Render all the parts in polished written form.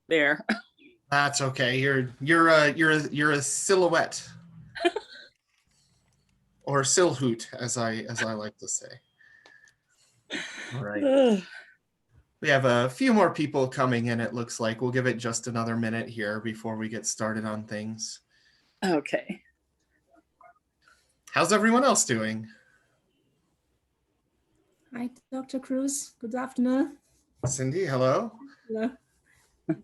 there. That's okay. You're a silhouette or silhouette, as I like to say. All right. We have a few more people coming in, it looks like. We'll give it just another minute here before we get started on things. Okay. How's everyone else doing? Hi, Dr. Cruz. Good afternoon. Cindy, hello. Hello. I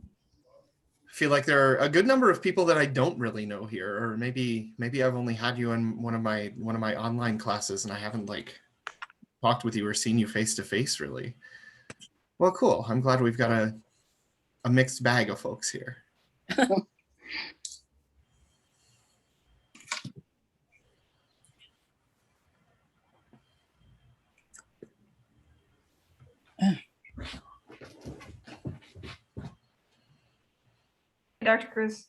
feel like there are a good number of people that I don't really know here, or maybe I've only had you in one of my online classes and I haven't like talked with you or seen you face to face really. Well, cool. I'm glad we've got a mixed bag of folks here. Dr. Cruz.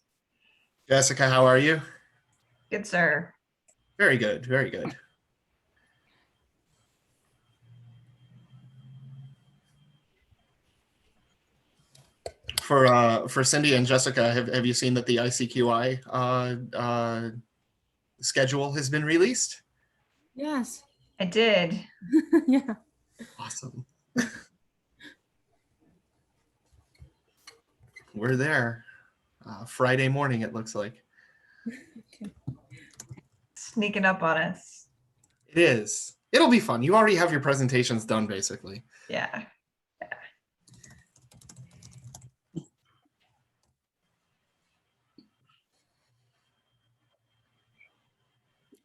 Jessica, how are you? Good, sir. Very good, very good. For Cindy and Jessica, have you seen that the ICQI schedule has been released? Yes. I did. Yeah. Awesome. We're there. Friday morning, it looks like. Okay. Sneaking up on us. It is. It'll be fun. You already have your presentations done, basically. Yeah.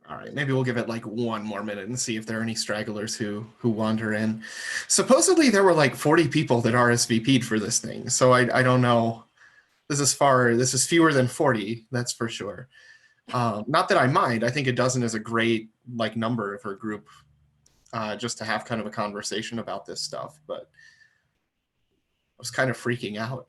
All right, maybe we'll give it like one more minute and see if there are any stragglers who wander in. Supposedly there were like 40 people that RSVP'd for this thing, so I don't know. This is fewer than 40, that's for sure. Not that I mind. I think a dozen is a great like number for a group, just to have kind of a conversation about this stuff. But I was kind of freaking out.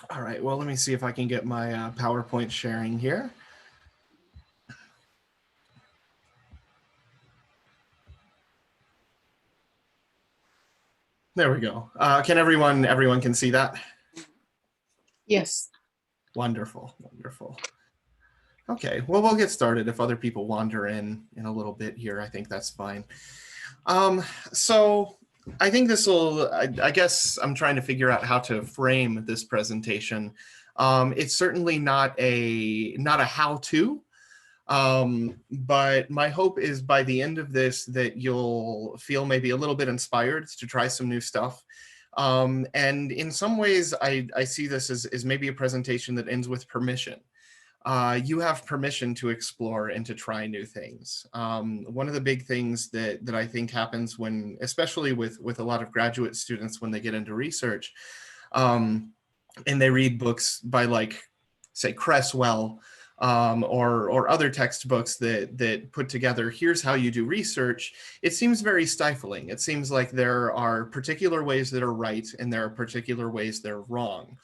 All right, well, let me see if I can get my PowerPoint sharing here. There we go. Can everyone can see that? Yes. Wonderful, wonderful. Okay, well, we'll get started. If other people wander in a little bit here, I think that's fine. So I think this will, I guess I'm trying to figure out how to frame this presentation. It's certainly not a how-to, but my hope is by the end of this that you'll feel maybe a little bit inspired to try some new stuff. And in some ways, I see this as maybe a presentation that ends with permission. You have permission to explore and to try new things. One of the big things that I think happens when, especially with a lot of graduate students when they get into research, and they read books by like, say, Cresswell, or other textbooks that put together, here's how you do research, it seems very stifling. It seems like there are particular ways that are right and there are particular ways that are wrong.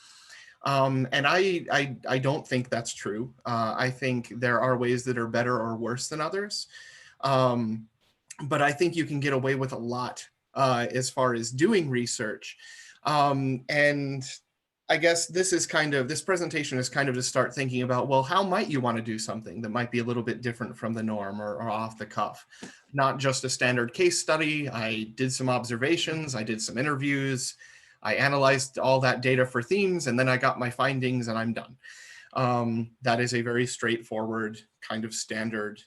And I don't think that's true. I think there are ways that are better or worse than others. But I think you can get away with a lot as far as doing research. And I guess this presentation is kind of to start thinking about, well, how might you want to do something that might be a little bit different from the norm or off the cuff? Not just a standard case study. I did some observations, I did some interviews, I analyzed all that data for themes, and then I got my findings and I'm done. That is a very straightforward kind of standard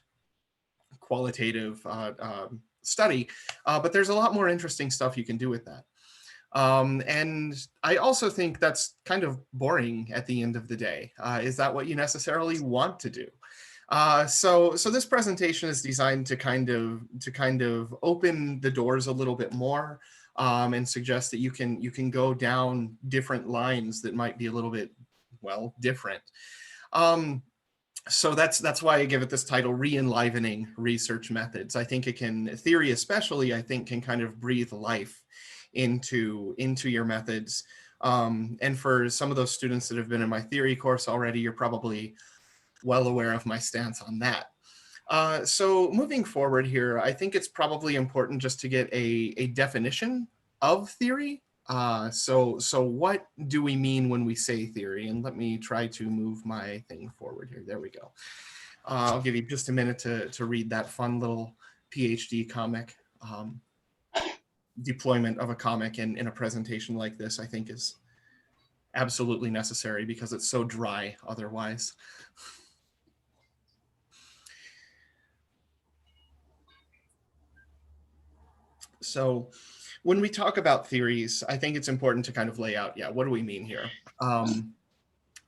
qualitative study, but there's a lot more interesting stuff you can do with that. And I also think that's kind of boring at the end of the day. Is that what you necessarily want to do? So this presentation is designed to kind of open the doors a little bit more, and suggest that you can go down different lines that might be a little bit, well, different. So that's why I give it this title, Re-enlivening Research Methods. I think it can, theory especially, I think can kind of breathe life into your methods. And for some of those students that have been in my theory course already, you're probably well aware of my stance on that. So moving forward here, I think it's probably important just to get a definition of theory. So what do we mean when we say theory? And let me try to move my thing forward here. There we go. I'll give you just a minute to read that fun little PhD comic. Deployment of a comic in a presentation like this, I think, is absolutely necessary because it's so dry otherwise. So when we talk about theories, I think it's important to kind of lay out, what do we mean here?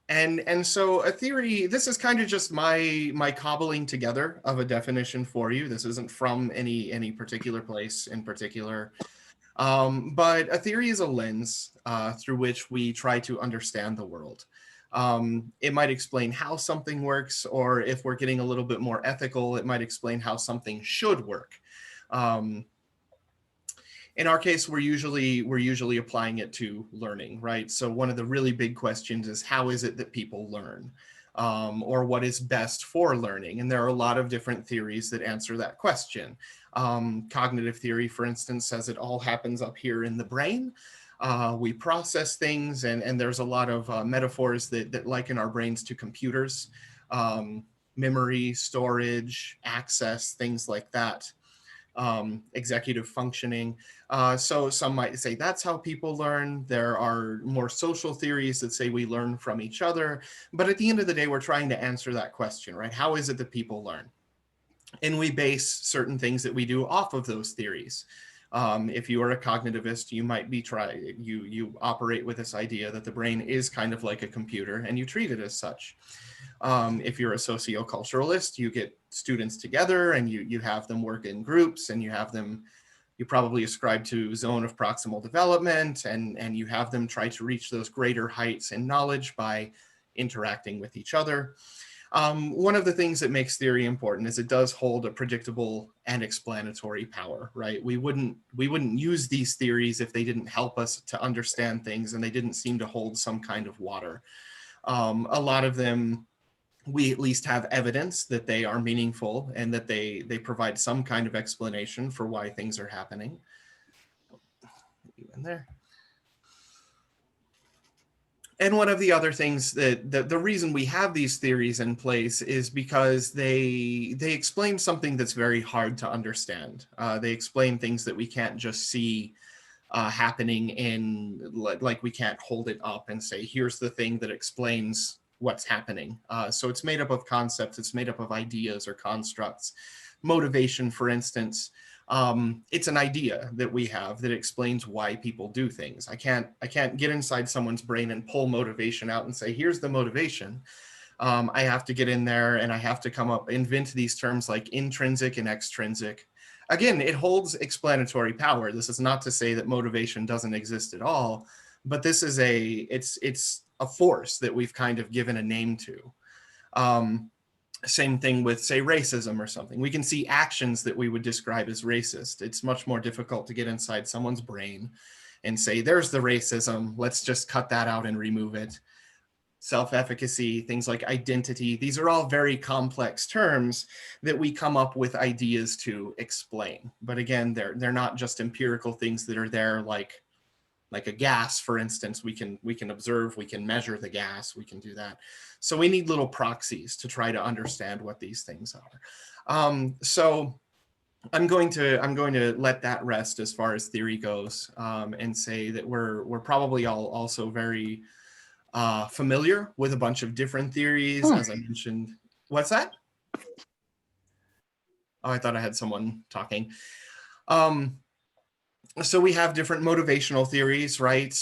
And so a theory, this is kind of just my cobbling together of a definition for you. This isn't from any particular place in particular. But a theory is a lens through which we try to understand the world. It might explain how something works, or if we're getting a little bit more ethical, it might explain how something should work. In our case, we're usually applying it to learning, right? So one of the really big questions is, how is it that people learn? Or what is best for learning? And there are a lot of different theories that answer that question. Cognitive theory, for instance, says it all happens up here in the brain. We process things, and there's a lot of metaphors that liken our brains to computers, memory, storage, access, things like that. Executive functioning. So some might say that's how people learn. There are more social theories that say we learn from each other. But at the end of the day, we're trying to answer that question, right? How is it that people learn? And we base certain things that we do off of those theories. If you are a cognitivist, you might be you operate with this idea that the brain is kind of like a computer, and you treat it as such. If you're a socioculturalist, you get students together and you have them work in groups, and you probably ascribe to zone of proximal development, and you have them try to reach those greater heights in knowledge by interacting with each other. One of the things that makes theory important is it does hold a predictable and explanatory power, right? We wouldn't use these theories if they didn't help us to understand things and they didn't seem to hold some kind of water. A lot of them, we at least have evidence that they are meaningful and that they provide some kind of explanation for why things are happening. In there. And one of the other things that the reason we have these theories in place is because they explain something that's very hard to understand. They explain things that we can't just see happening in, like we can't hold it up and say, here's the thing that explains what's happening. So it's made up of concepts, it's made up of ideas or constructs. Motivation, for instance, it's an idea that we have that explains why people do things. I can't get inside someone's brain and pull motivation out and say, here's the motivation. I have to get in there and I have to invent these terms like intrinsic and extrinsic. Again, it holds explanatory power. This is not to say that motivation doesn't exist at all, but this is it's a force that we've kind of given a name to. Same thing with, say, racism or something. We can see actions that we would describe as racist. It's much more difficult to get inside someone's brain and say, there's the racism, let's just cut that out and remove it. Self-efficacy, things like identity, these are all very complex terms that we come up with ideas to explain. But again, they're not just empirical things that are there like a gas, for instance. We can observe, we can measure the gas, we can do that. So we need little proxies to try to understand what these things are. So I'm going to let that rest as far as theory goes, and say that we're probably all also very familiar with a bunch of different theories, as I mentioned. What's that? Oh, I thought I had someone talking. So we have different motivational theories, right?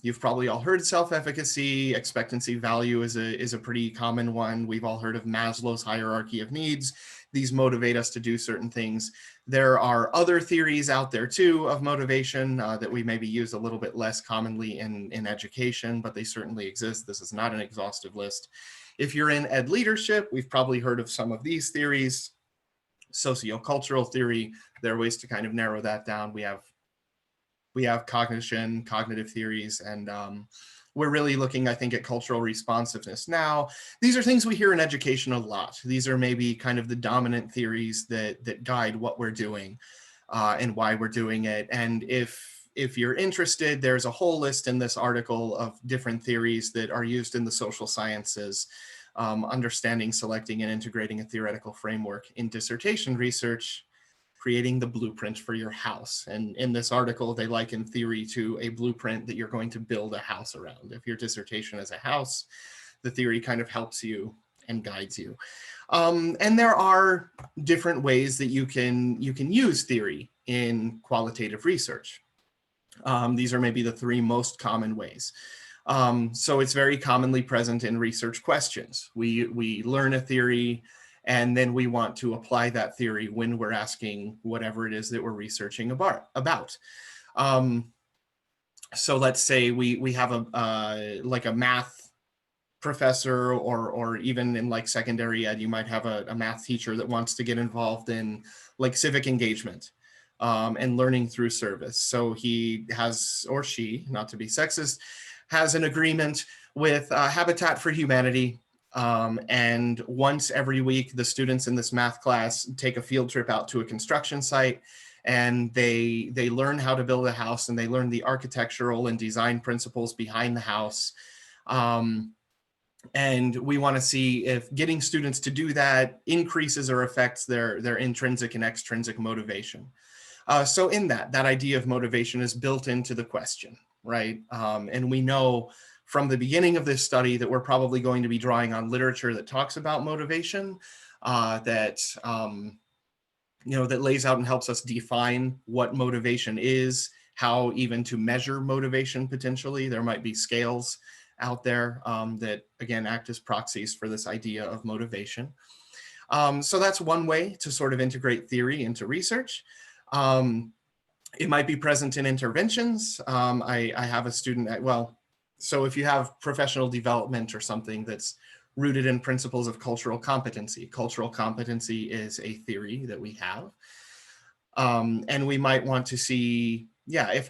You've probably all heard self-efficacy. Expectancy value is a pretty common one. We've all heard of Maslow's hierarchy of needs. These motivate us to do certain things. There are other theories out there too of motivation that we maybe use a little bit less commonly in education, but they certainly exist. This is not an exhaustive list. If you're in ed leadership, we've probably heard of some of these theories. Sociocultural theory, there are ways to kind of narrow that down. We have cognition, cognitive theories, and we're really looking, I think, at cultural responsiveness now. These are things we hear in education a lot. These are maybe kind of the dominant theories that guide what we're doing and why we're doing it. And if you're interested, there's a whole list in this article of different theories that are used in the social sciences, understanding, selecting, and integrating a theoretical framework in dissertation research, creating the blueprint for your house. And in this article, they liken theory to a blueprint that you're going to build a house around. If your dissertation is a house, the theory kind of helps you and guides you. And there are different ways that you can use theory in qualitative research. These are maybe the three most common ways. So it's very commonly present in research questions. We learn a theory, and then we want to apply that theory when we're asking whatever it is that we're researching about. So let's say we have like a math professor, or even in like secondary ed, you might have a math teacher that wants to get involved in like civic engagement and learning through service. So he has, or she, not to be sexist, has an agreement with Habitat for Humanity. And once every week, the students in this math class take a field trip out to a construction site, and they learn how to build a house, and they learn the architectural and design principles behind the house. And we want to see if getting students to do that increases or affects their intrinsic and extrinsic motivation. So in that idea of motivation is built into the question, right? And we know from the beginning of this study that we're probably going to be drawing on literature that talks about motivation, that lays out and helps us define what motivation is, how even to measure motivation potentially. There might be scales out there that, again, act as proxies for this idea of motivation. So that's one way to sort of integrate theory into research. It might be present in interventions. I have a student so if you have professional development or something that's rooted in principles of cultural competency is a theory that we have. And we might want to see, if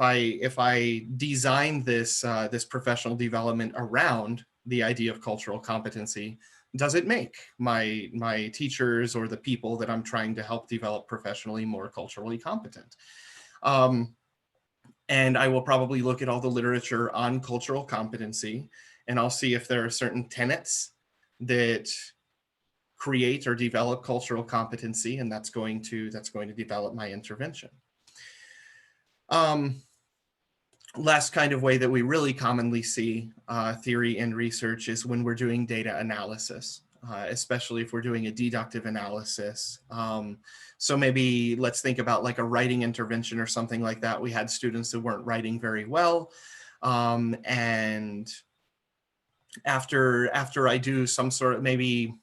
I design this professional development around the idea of cultural competency, does it make my teachers or the people that I'm trying to help develop professionally more culturally competent? And I will probably look at all the literature on cultural competency, and I'll see if there are certain tenets that create or develop cultural competency, and that's going to develop my intervention. Last kind of way that we really commonly see theory in research is when we're doing data analysis, especially if we're doing a deductive analysis. So maybe let's think about like a writing intervention or something like that. We had students that weren't writing very well. And after I do some sort of, maybe,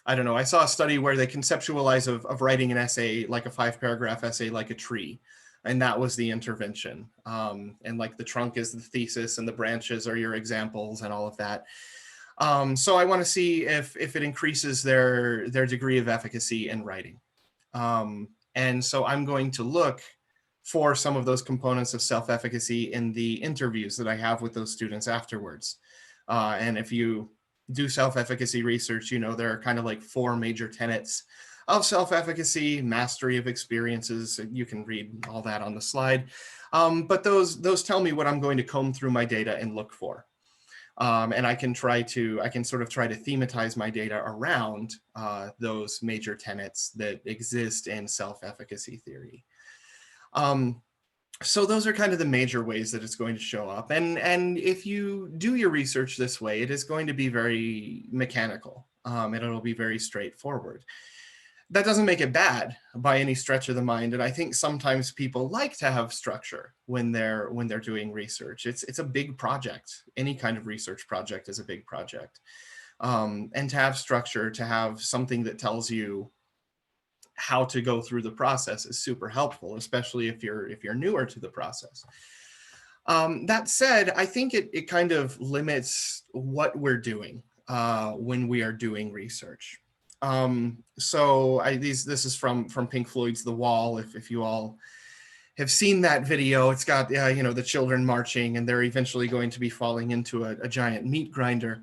I don't know, I saw a study where they conceptualize of writing an essay, like a 5-paragraph essay, like a tree. And that was the intervention. And like the trunk is the thesis and the branches are your examples and all of that. So I want to see if it increases their degree of efficacy in writing. And so I'm going to look for some of those components of self-efficacy in the interviews that I have with those students afterwards. And if you do self-efficacy research, there are kind of like 4 major tenets of self-efficacy: mastery of experiences. You can read all that on the slide. But those tell me what I'm going to comb through my data and look for. And I can sort of try to thematize my data around those major tenets that exist in self-efficacy theory. So those are kind of the major ways that it's going to show up. And if you do your research this way, it is going to be very mechanical, and it'll be very straightforward. That doesn't make it bad by any stretch of the mind. And I think sometimes people like to have structure when they're doing research. It's a big project. Any kind of research project is a big project. And to have structure, to have something that tells you how to go through the process is super helpful, especially if you're newer to the process. That said, I think it kind of limits what we're doing when we are doing research. So this is from Pink Floyd's The Wall. If you all have seen that video, it's got the children marching, and they're eventually going to be falling into a giant meat grinder.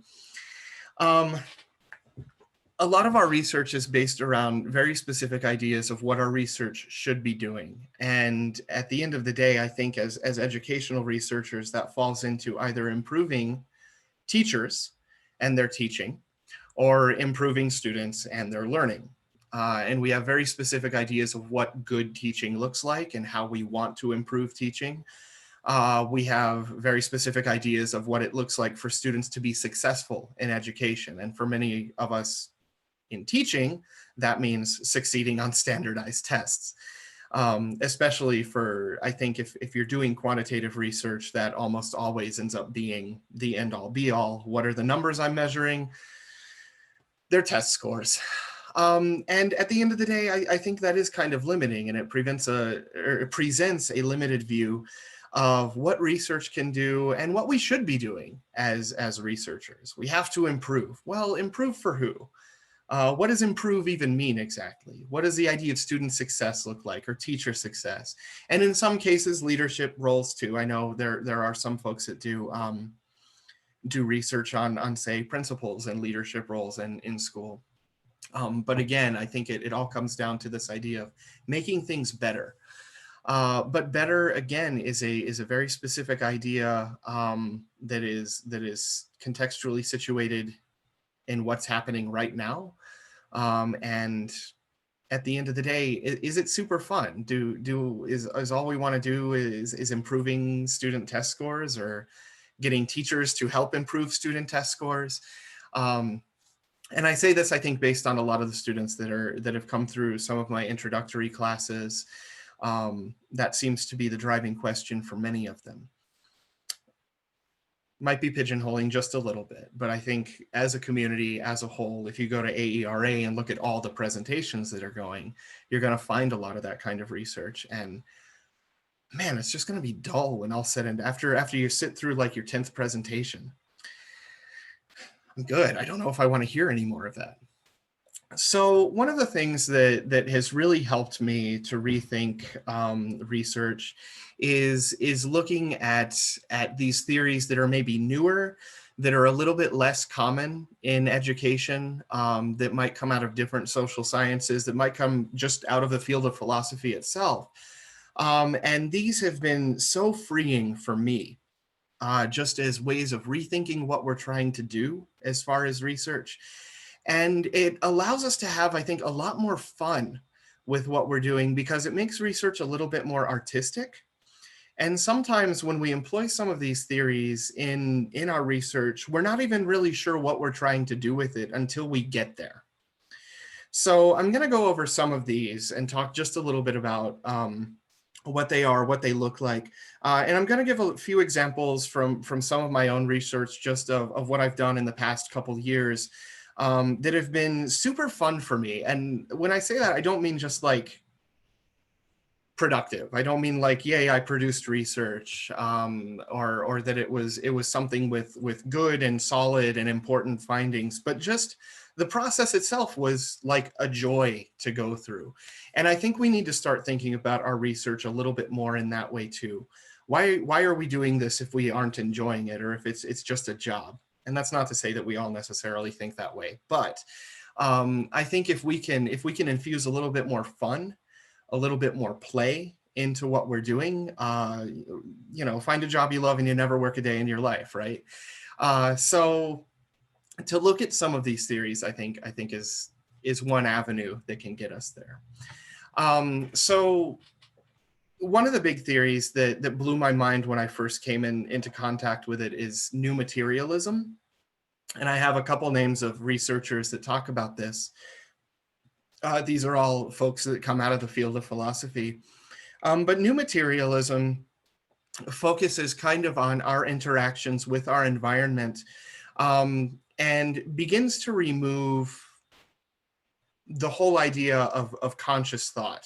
A lot of our research is based around very specific ideas of what our research should be doing. And at the end of the day, I think as educational researchers, that falls into either improving teachers and their teaching, or improving students and their learning. And we have very specific ideas of what good teaching looks like and how we want to improve teaching. We have very specific ideas of what it looks like for students to be successful in education. And for many of us in teaching, that means succeeding on standardized tests. Especially for, I think if you're doing quantitative research, that almost always ends up being the end all be all. What are the numbers I'm measuring? They're test scores. And at the end of the day, I think that is kind of limiting, and it presents a limited view of what research can do and what we should be doing as researchers. We have to improve. Well, improve for who? What does improve even mean exactly? What does the idea of student success look like, or teacher success? And in some cases, leadership roles too. I know there are some folks that do research on say principals and leadership roles in school. But again, I think it all comes down to this idea of making things better. But better, again, is a very specific idea that is contextually situated in what's happening right now. And at the end of the day, is it super fun? Is all we want to do is improving student test scores, or getting teachers to help improve student test scores? And I say this, I think, based on a lot of the students that have come through some of my introductory classes. That seems to be the driving question for many of them. Might be pigeonholing just a little bit, but I think as a community, as a whole, if you go to AERA and look at all the presentations that are going, you're going to find a lot of that kind of research. And man, it's just going to be dull when all said and after you sit through like your 10th presentation. I'm good. I don't know if I want to hear any more of that. So one of the things that has really helped me to rethink research is looking at these theories that are maybe newer, that are a little bit less common in education, that might come out of different social sciences, that might come just out of the field of philosophy itself. And these have been so freeing for me, just as ways of rethinking what we're trying to do as far as research. And it allows us to have, I think, a lot more fun with what we're doing, because it makes research a little bit more artistic. And sometimes when we employ some of these theories in our research, we're not even really sure what we're trying to do with it until we get there. So I'm going to go over some of these and talk just a little bit about what they are, what they look like. And I'm going to give a few examples from some of my own research, just of what I've done in the past couple of years, that have been super fun for me. And when I say that, I don't mean just like productive. I don't mean like, yay, I produced research, or that it was something with good and solid and important findings, but just the process itself was like a joy to go through. And I think we need to start thinking about our research a little bit more in that way too. Why are we doing this if we aren't enjoying it, or if it's just a job? And that's not to say that we all necessarily think that way, but I think if we can infuse a little bit more fun, a little bit more play into what we're doing, find a job you love and you never work a day in your life, right? So to look at some of these theories, I think is one avenue that can get us there. So one of the big theories that blew my mind when I first came into contact with it is new materialism. And I have a couple names of researchers that talk about this. These are all folks that come out of the field of philosophy. But new materialism focuses kind of on our interactions with our environment, and begins to remove the whole idea of conscious thought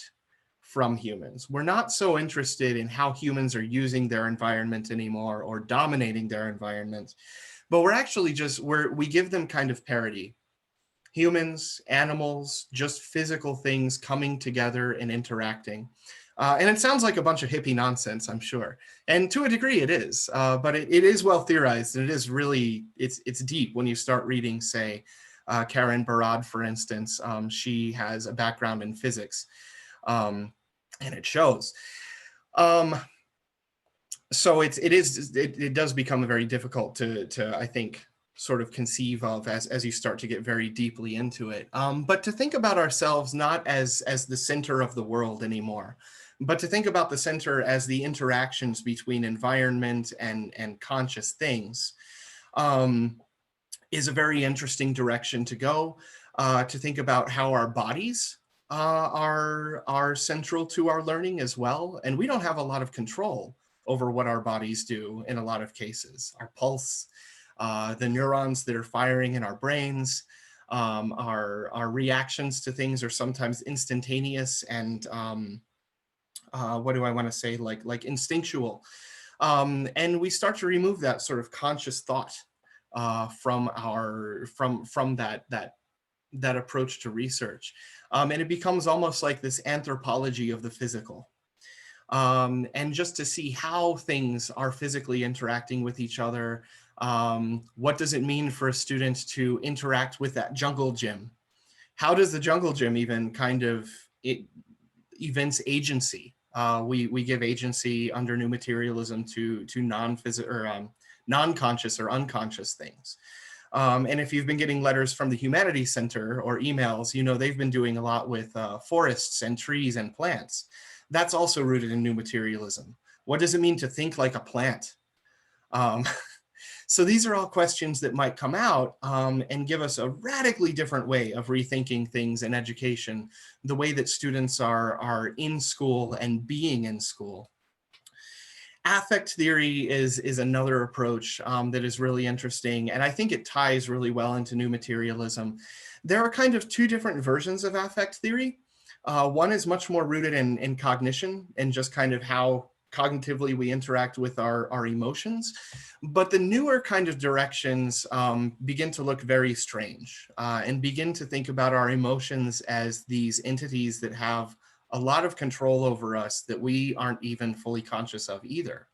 from humans. We're not so interested in how humans are using their environment anymore or dominating their environment, but we're actually we give them kind of parity. Humans, animals, just physical things coming together and interacting. And it sounds like a bunch of hippie nonsense, I'm sure. And to a degree it is, but it is well theorized, and it is really, it's deep when you start reading, say, Karen Barad, for instance. She has a background in physics, and it shows. So it does become very difficult to I think, sort of conceive of as you start to get very deeply into it. But to think about ourselves not as the center of the world anymore, but to think about the center as the interactions between environment and conscious things, is a very interesting direction to go. To think about how our bodies are central to our learning as well. And we don't have a lot of control over what our bodies do in a lot of cases. Our pulse, the neurons that are firing in our brains, our reactions to things are sometimes instantaneous and what do I want to say, like instinctual. And we start to remove that sort of conscious thought from that approach to research. And it becomes almost like this anthropology of the physical. And just to see how things are physically interacting with each other. What does it mean for a student to interact with that jungle gym? How does the jungle gym even kind of evince agency? We give agency under new materialism to non-conscious or unconscious things. And if you've been getting letters from the Humanities Center or emails, you know they've been doing a lot with forests and trees and plants. That's also rooted in new materialism. What does it mean to think like a plant? So these are all questions that might come out and give us a radically different way of rethinking things in education, the way that students are in school and being in school. Affect theory is another approach that is really interesting, and I think it ties really well into new materialism. There are kind of two different versions of affect theory. One is much more rooted in cognition and just kind of how cognitively we interact with our emotions. But the newer kind of directions begin to look very strange and begin to think about our emotions as these entities that have a lot of control over us that we aren't even fully conscious of either.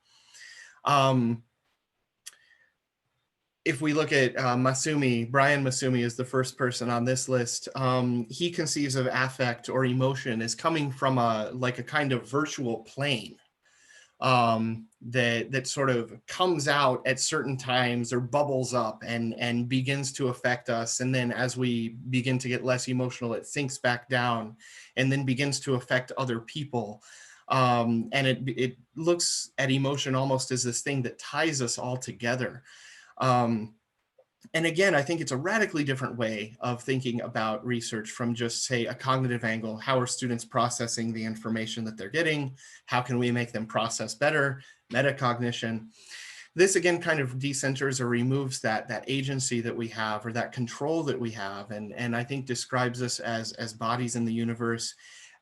If we look at Brian Masumi is the first person on this list. He conceives of affect or emotion as coming from a kind of virtual plane that sort of comes out at certain times or bubbles up and begins to affect us. And then as we begin to get less emotional, it sinks back down and then begins to affect other people. And it looks at emotion almost as this thing that ties us all together. And again, I think it's a radically different way of thinking about research from just, say, a cognitive angle. How are students processing the information that they're getting? How can we make them process better? Metacognition. This again kind of decenters or removes that agency that we have or that control that we have, and I think describes us as bodies in the universe,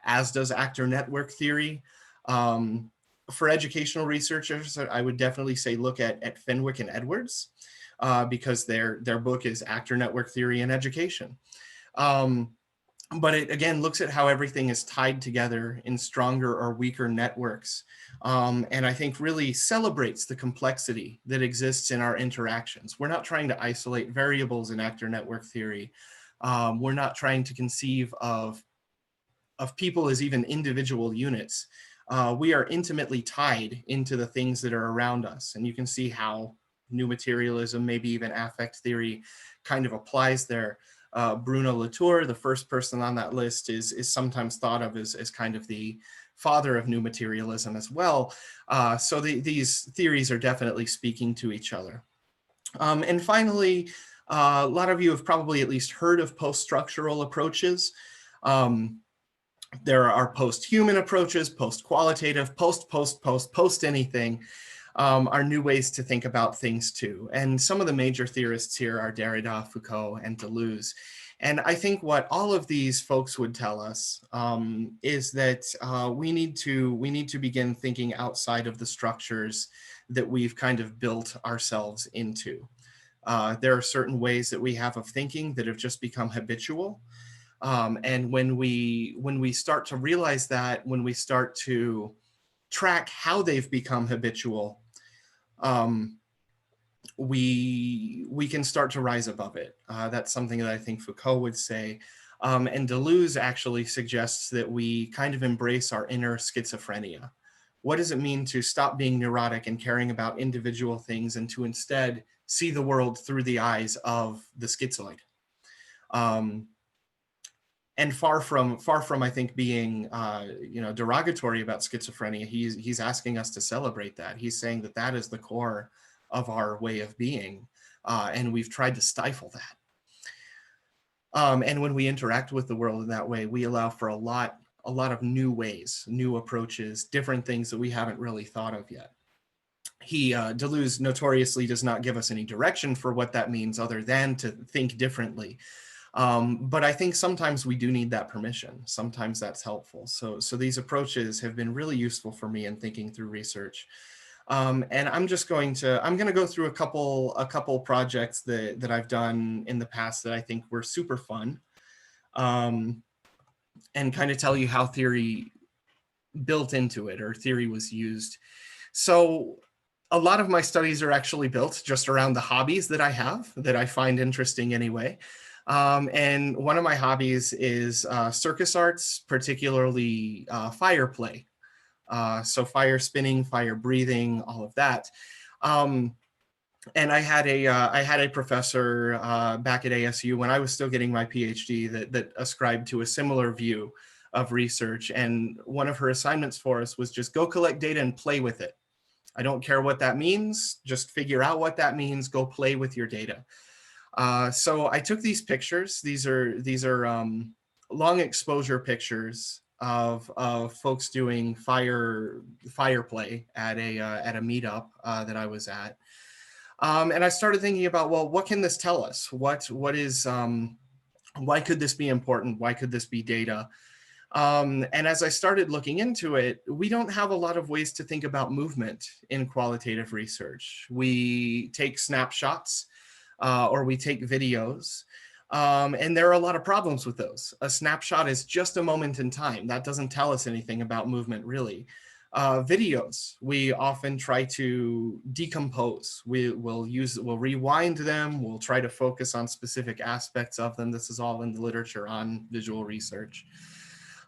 as does actor network theory. For educational researchers, I would definitely say look at Fenwick and Edwards. Because their book is Actor Network Theory in Education. But it again looks at how everything is tied together in stronger or weaker networks. And I think really celebrates the complexity that exists in our interactions. We're not trying to isolate variables in actor network theory. We're not trying to conceive of people as even individual units. We are intimately tied into the things that are around us. And you can see how new materialism, maybe even affect theory, kind of applies there. Bruno Latour, the first person on that list, is sometimes thought of as kind of the father of new materialism as well. So these theories are definitely speaking to each other. And finally, a lot of you have probably at least heard of post-structural approaches. There are post-human approaches, post-qualitative, post anything, are new ways to think about things too. And some of the major theorists here are Derrida, Foucault, and Deleuze. And I think what all of these folks would tell us is that we need to begin thinking outside of the structures that we've kind of built ourselves into. There are certain ways that we have of thinking that have just become habitual. And when we start to realize that, when we start to track how they've become habitual, we can start to rise above it. That's something that I think Foucault would say. And Deleuze actually suggests that we kind of embrace our inner schizophrenia. What does it mean to stop being neurotic and caring about individual things and to instead see the world through the eyes of the schizoid? And far from I think being derogatory about schizophrenia, he's asking us to celebrate that. He's saying that that is the core of our way of being, and we've tried to stifle that. And when we interact with the world in that way, we allow for a lot of new ways, new approaches, different things that we haven't really thought of yet. Deleuze notoriously does not give us any direction for what that means other than to think differently. But I think sometimes we do need that permission. Sometimes that's helpful. So these approaches have been really useful for me in thinking through research. And I'm going to go through a couple projects that I've done in the past that I think were super fun, and kind of tell you how theory built into it, or theory was used. So a lot of my studies are actually built just around the hobbies that I have, that I find interesting anyway. And one of my hobbies is circus arts, particularly fire play. So fire spinning, fire breathing, all of that. And I had a professor back at ASU when I was still getting my PhD that ascribed to a similar view of research. And one of her assignments for us was just go collect data and play with it. I don't care what that means. Just figure out what that means. Go play with your data. So I took these pictures. These are long exposure pictures of folks doing fire play at a meetup that I was at, and I started thinking about, well, what can this tell us? What is why could this be important? Why could this be data? And as I started looking into it, we don't have a lot of ways to think about movement in qualitative research. We take snapshots, or we take videos. And there are a lot of problems with those. A snapshot is just a moment in time. That doesn't tell us anything about movement, really. Videos, we often try to decompose. We'll rewind them. We'll try to focus on specific aspects of them. This is all in the literature on visual research.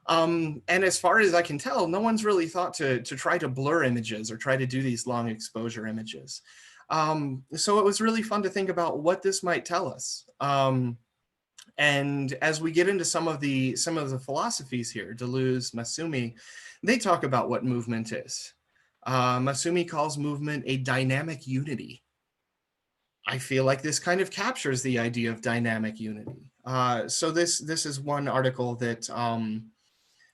And as far as I can tell, no one's really thought to try to blur images or try to do these long exposure images. So it was really fun to think about what this might tell us. And as we get into some of the philosophies here, Deleuze, Masumi, they talk about what movement is. Masumi calls movement a dynamic unity. I feel like this kind of captures the idea of dynamic unity. So this is one article that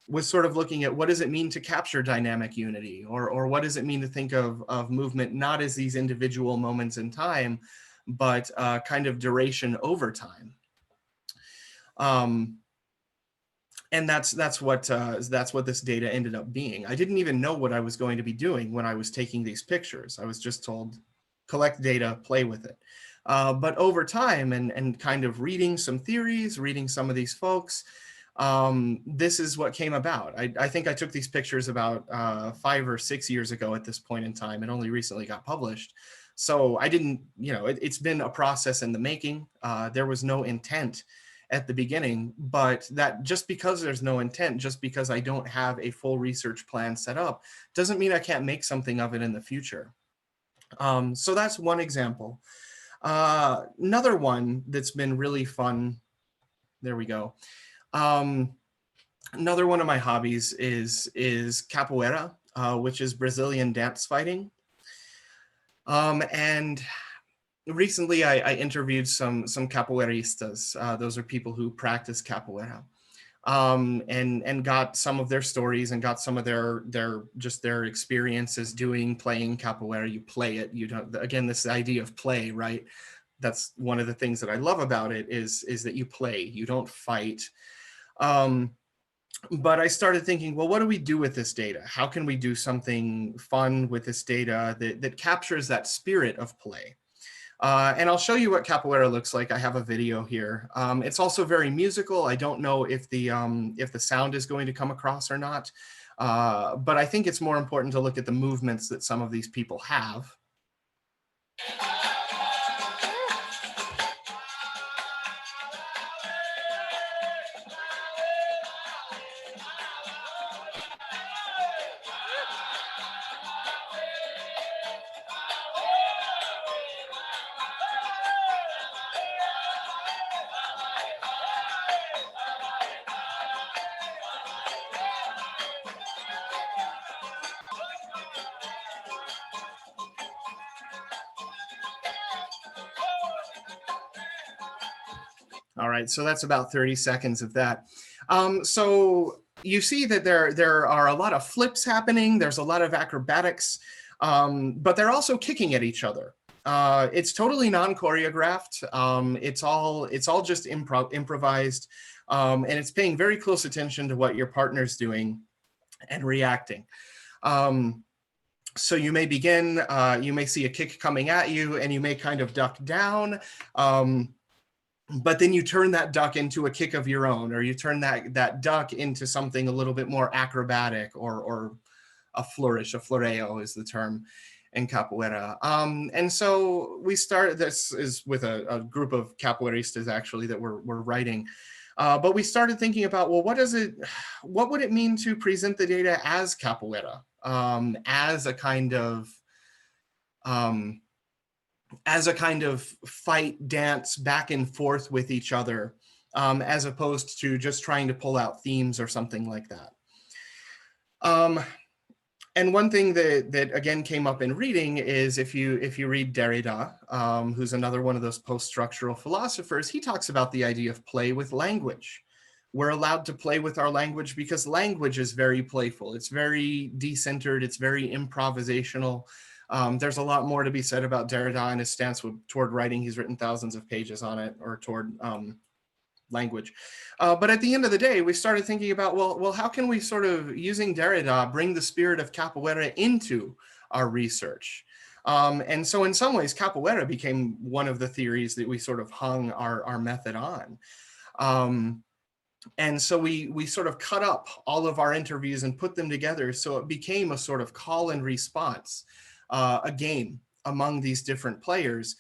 was sort of looking at what does it mean to capture dynamic unity, or what does it mean to think of movement not as these individual moments in time, but kind of duration over time. And that's what this data ended up being. I didn't even know what I was going to be doing when I was taking these pictures. I was just told, collect data, play with it. But over time and kind of reading some theories, reading some of these folks, this is what came about. I think I took these pictures about 5 or 6 years ago at this point in time. It only recently got published. So I didn't, it's been a process in the making. There was no intent at the beginning, but that just because there's no intent, just because I don't have a full research plan set up, doesn't mean I can't make something of it in the future. So that's one example. Another one that's been really fun, there we go. Another one of my hobbies is Capoeira, which is Brazilian dance fighting. And recently I interviewed some capoeiristas. Those are people who practice capoeira. and got some of their stories and got some of their experiences playing capoeira. You play it. You don't, again, this idea of play, right? That's one of the things that I love about it is that you play, you don't fight. But I started thinking, well, what do we do with this data? How can we do something fun with this data that captures that spirit of play? And I'll show you what capoeira looks like. I have a video here. It's also very musical. I don't know if the sound is going to come across or not, but I think it's more important to look at the movements that some of these people have. All right, so that's about 30 seconds of that. So you see that there are a lot of flips happening. There's a lot of acrobatics, but they're also kicking at each other. It's totally non-choreographed. It's all just improvised, and it's paying very close attention to what your partner's doing and reacting. So you may begin, you may see a kick coming at you, and you may kind of duck down. But then you turn that duck into a kick of your own, or you turn that duck into something a little bit more acrobatic, or a flourish. A floreo is the term in capoeira. And so we start, this is with a group of capoeiristas actually that we're writing. But we started thinking about, well, what would it mean to present the data as capoeira, as a kind of fight dance back and forth with each other, as opposed to just trying to pull out themes or something like that. And one thing that again came up in reading is if you read Derrida, who's another one of those post-structural philosophers, he talks about the idea of play with language. We're allowed to play with our language because language is very playful. It's very decentered. It's very improvisational. There's a lot more to be said about Derrida and his stance toward writing. He's written thousands of pages on it, or toward language. But at the end of the day, we started thinking about, well, how can we sort of, using Derrida, bring the spirit of capoeira into our research? And so in some ways, capoeira became one of the theories that we sort of hung our method on. And so we sort of cut up all of our interviews and put them together, so it became a sort of call and response, a game among these different players,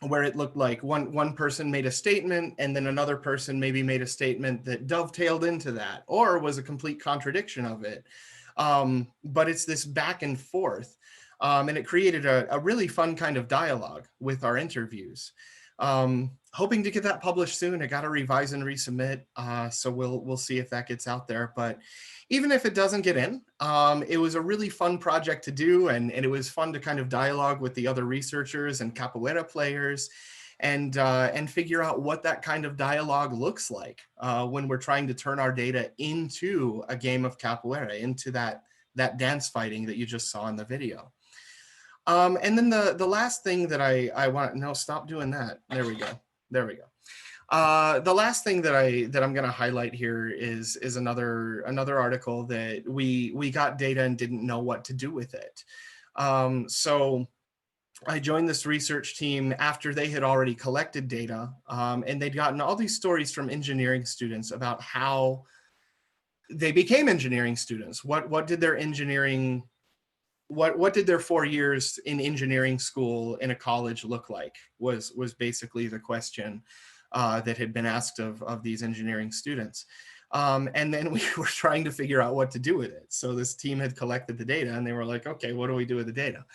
where it looked like one person made a statement and then another person maybe made a statement that dovetailed into that or was a complete contradiction of it. But it's this back and forth, and it created a really fun kind of dialogue with our interviews. Hoping to get that published soon. I got to revise and resubmit, so we'll see if that gets out there. But even if it doesn't get in, it was a really fun project to do, and it was fun to kind of dialogue with the other researchers and capoeira players, and figure out what that kind of dialogue looks like when we're trying to turn our data into a game of capoeira, into that dance fighting that you just saw in the video. And then the last thing that I want, no, stop doing that. There we go. There we go. The last thing that I'm going to highlight here is another article that we got data and didn't know what to do with it. So I joined this research team after they had already collected data, and they'd gotten all these stories from engineering students about how they became engineering students. What did their engineering, what did their 4 years in engineering school in a college look like, was basically the question that had been asked of these engineering students. And then we were trying to figure out what to do with it. So this team had collected the data and they were like, okay, what do we do with the data?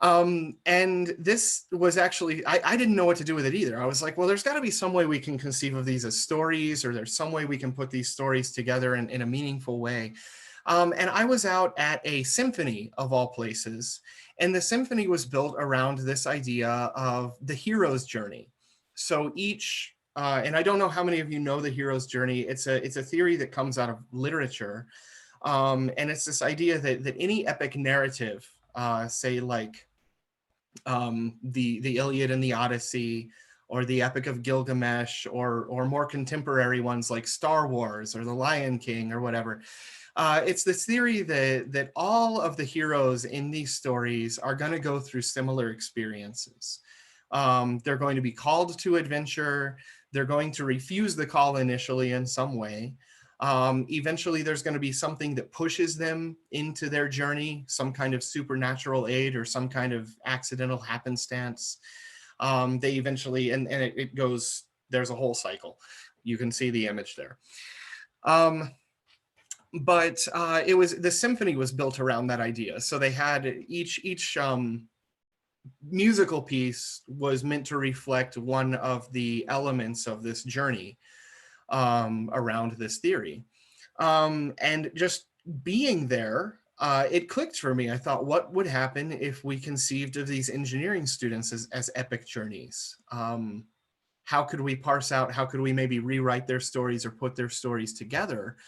And this was actually, I didn't know what to do with it either. I was like, well, there's got to be some way we can conceive of these as stories, or there's some way we can put these stories together in a meaningful way. And I was out at a symphony of all places, and the symphony was built around this idea of the hero's journey. So each and I don't know how many of you know the hero's journey. It's a theory that comes out of literature, and it's this idea that any epic narrative, say like the Iliad and the Odyssey, or the Epic of Gilgamesh, or more contemporary ones like Star Wars or The Lion King or whatever. It's this theory that all of the heroes in these stories are going to go through similar experiences. They're going to be called to adventure. They're going to refuse the call initially in some way. Eventually, there's going to be something that pushes them into their journey, some kind of supernatural aid or some kind of accidental happenstance. They eventually, and it goes, there's a whole cycle. You can see the image there. But it was, the symphony was built around that idea. So they had each musical piece was meant to reflect one of the elements of this journey around this theory. And just being there, it clicked for me. I thought, what would happen if we conceived of these engineering students as epic journeys? How could we parse out, how could we maybe rewrite their stories or put their stories together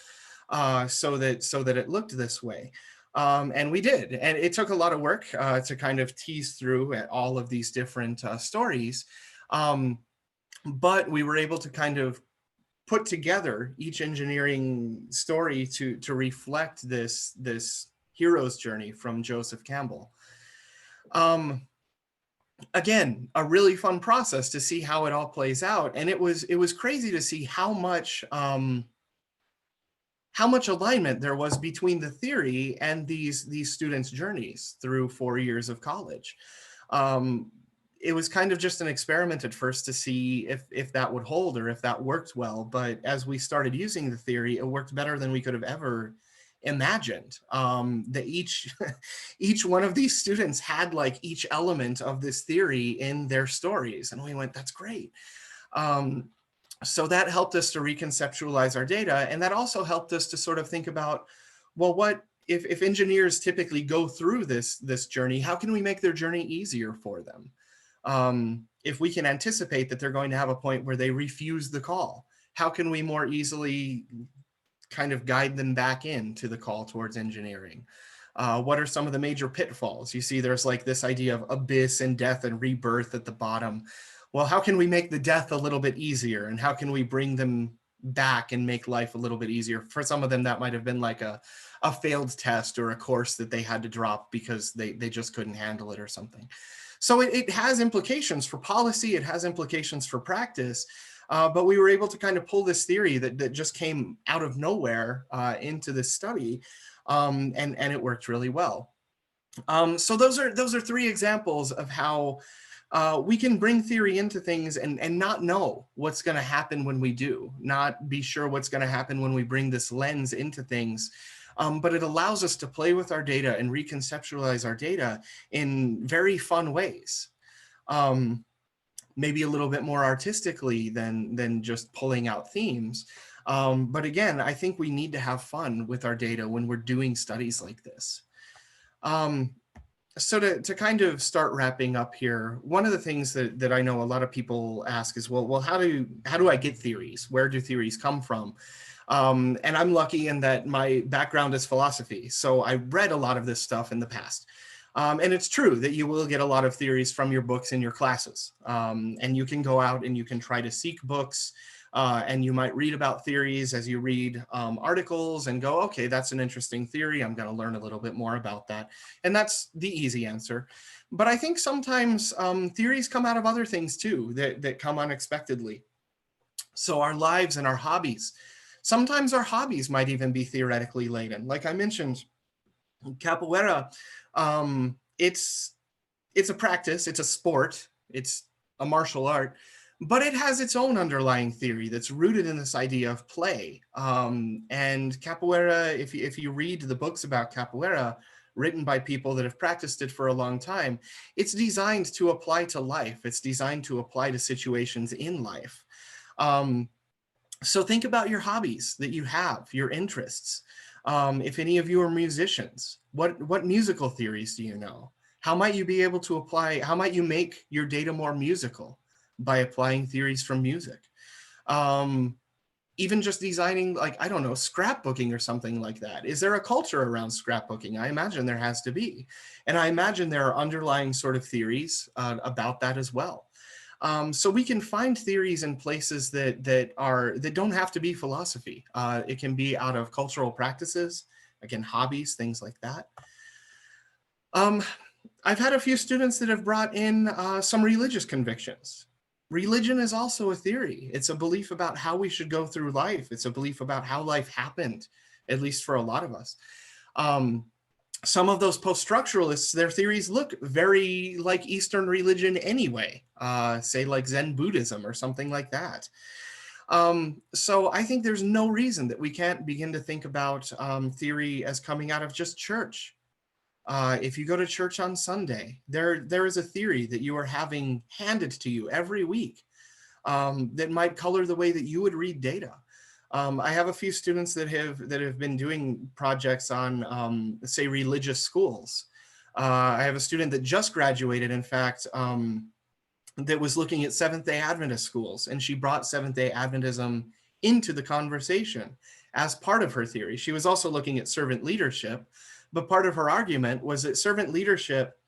so that it looked this way? And we did, and it took a lot of work to kind of tease through all of these different stories. But we were able to kind of put together each engineering story to reflect this hero's journey from Joseph Campbell. Again, a really fun process to see how it all plays out, and it was crazy to see how much alignment there was between the theory and these students' journeys through 4 years of college. It was kind of just an experiment at first to see if that would hold or if that worked well. But as we started using the theory, it worked better than we could have ever imagined. That each one of these students had like each element of this theory in their stories. And we went, that's great. So that helped us to reconceptualize our data. And that also helped us to sort of think about, well, what if engineers typically go through this journey, how can we make their journey easier for them? If we can anticipate that they're going to have a point where they refuse the call, how can we more easily kind of guide them back into the call towards engineering? What are some of the major pitfalls? You see, there's like this idea of abyss and death and rebirth at the bottom. Well, how can we make the death a little bit easier? And how can we bring them back and make life a little bit easier? For some of them, that might have been like a failed test or a course that they had to drop because they just couldn't handle it or something. So it has implications for policy, it has implications for practice, but we were able to kind of pull this theory that just came out of nowhere into this study, and it worked really well. So those are 3 examples of how we can bring theory into things and not know what's going to happen when we do, not be sure what's going to happen when we bring this lens into things. But it allows us to play with our data and reconceptualize our data in very fun ways. Maybe a little bit more artistically than just pulling out themes. But again, I think we need to have fun with our data when we're doing studies like this. So to kind of start wrapping up here, one of the things that I know a lot of people ask is, well, how do I get theories? Where do theories come from? And I'm lucky in that my background is philosophy. So I read a lot of this stuff in the past. And it's true that you will get a lot of theories from your books in your classes. And you can go out and you can try to seek books, and you might read about theories as you read articles and go, okay, that's an interesting theory. I'm going to learn a little bit more about that. And that's the easy answer. But I think sometimes theories come out of other things too that come unexpectedly. So our lives and our hobbies. Sometimes our hobbies might even be theoretically laden. Like I mentioned, Capoeira, it's a practice, it's a sport, it's a martial art, but it has its own underlying theory that's rooted in this idea of play. And Capoeira, if you read the books about Capoeira, written by people that have practiced it for a long time, it's designed to apply to life. It's designed to apply to situations in life. So think about your hobbies that you have, your interests. If any of you are musicians, what musical theories do you know? How might you be able to apply, how might you make your data more musical by applying theories from music? Even just designing, like, I don't know, scrapbooking or something like that. Is there a culture around scrapbooking? I imagine there has to be. And I imagine there are underlying sort of theories about that as well. So we can find theories in places that don't have to be philosophy. It can be out of cultural practices, again, hobbies, things like that. I've had a few students that have brought in some religious convictions. Religion is also a theory. It's a belief about how we should go through life. It's a belief about how life happened, at least for a lot of us. Some of those post-structuralists, their theories look very like Eastern religion anyway, say like Zen Buddhism or something like that. So I think there's no reason that we can't begin to think about theory as coming out of just church. If you go to church on Sunday, there is a theory that you are having handed to you every week that might color the way that you would read data. I have a few students that have been doing projects on, say, religious schools. I have a student that just graduated, in fact, that was looking at Seventh-day Adventist schools, and she brought Seventh-day Adventism into the conversation as part of her theory. She was also looking at servant leadership, but part of her argument was that servant leadership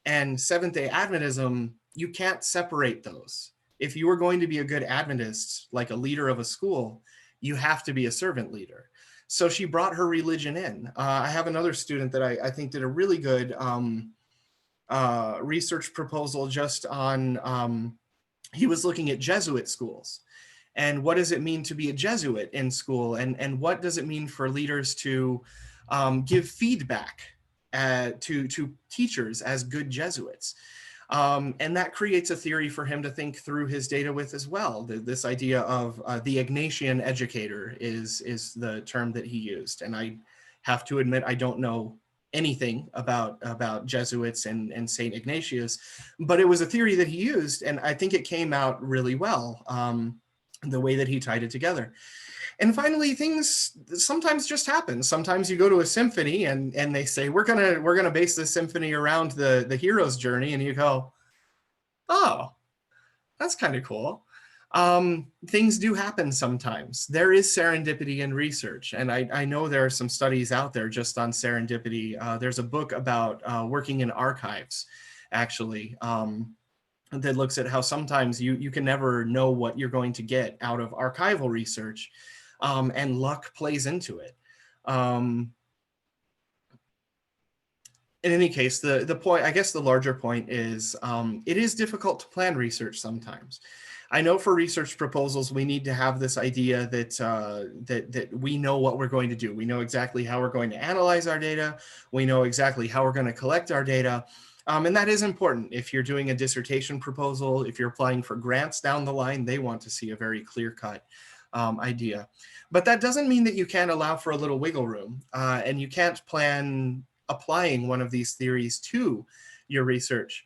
and Seventh-day Adventism, you can't separate those. If you are going to be a good Adventist, like a leader of a school, you have to be a servant leader. So she brought her religion in. I have another student that I think did a really good research proposal just on, he was looking at Jesuit schools. And what does it mean to be a Jesuit in school? And what does it mean for leaders to give feedback to teachers as good Jesuits? And that creates a theory for him to think through his data with as well. This idea of the Ignatian educator is the term that he used. And I have to admit, I don't know anything about Jesuits and Saint Ignatius, but it was a theory that he used, and I think it came out really well, the way that he tied it together. And finally, things sometimes just happen. Sometimes you go to a symphony and they say, we're gonna base this symphony around the hero's journey, and you go, oh, that's kind of cool. Things do happen sometimes. There is serendipity in research, and I know there are some studies out there just on serendipity. There's a book about working in archives, actually, that looks at how sometimes you can never know what you're going to get out of archival research, and luck plays into it. In any case, the point, I guess the larger point is, it is difficult to plan research sometimes. I know for research proposals, we need to have this idea that, that we know what we're going to do. We know exactly how we're going to analyze our data. We know exactly how we're going to collect our data. And that is important. If you're doing a dissertation proposal, if you're applying for grants down the line, they want to see a very clear-cut idea. But that doesn't mean that you can't allow for a little wiggle room, and you can't plan applying one of these theories to your research.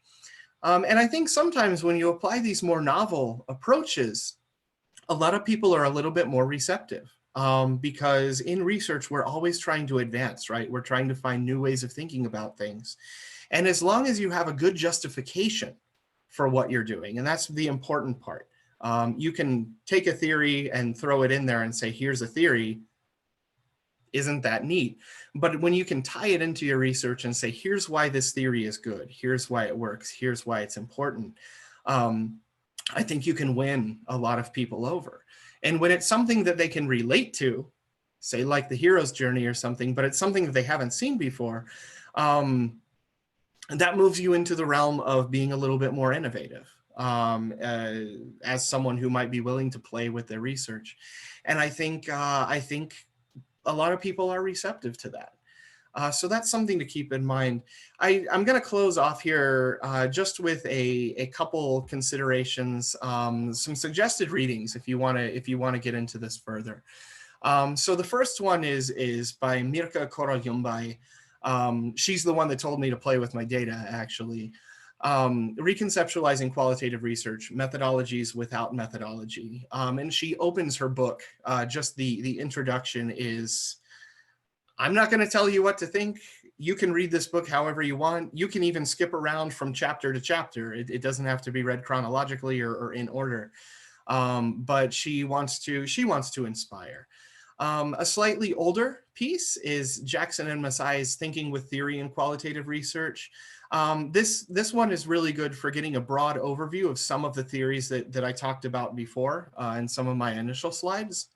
And I think sometimes when you apply these more novel approaches, a lot of people are a little bit more receptive, because in research, we're always trying to advance, right? We're trying to find new ways of thinking about things. And as long as you have a good justification for what you're doing, and that's the important part, you can take a theory and throw it in there and say, here's a theory. Isn't that neat? But when you can tie it into your research and say, here's why this theory is good, here's why it works, here's why it's important, I think you can win a lot of people over. And when it's something that they can relate to, say like the hero's journey or something, but it's something that they haven't seen before, that moves you into the realm of being a little bit more innovative, as someone who might be willing to play with their research. And I think a lot of people are receptive to that. So that's something to keep in mind. I'm going to close off here just with a couple considerations, some suggested readings if you want to get into this further. So the first one is by Mirka Korolyumbai. She's the one that told me to play with my data, actually. Reconceptualizing qualitative research, methodologies without methodology. And she opens her book, just the introduction is, I'm not going to tell you what to think. You can read this book however you want. You can even skip around from chapter to chapter. It doesn't have to be read chronologically or in order. but she wants to inspire. A slightly older piece is Jackson and Masai's Thinking with Theory and Qualitative Research. This one is really good for getting a broad overview of some of the theories that I talked about before in some of my initial slides.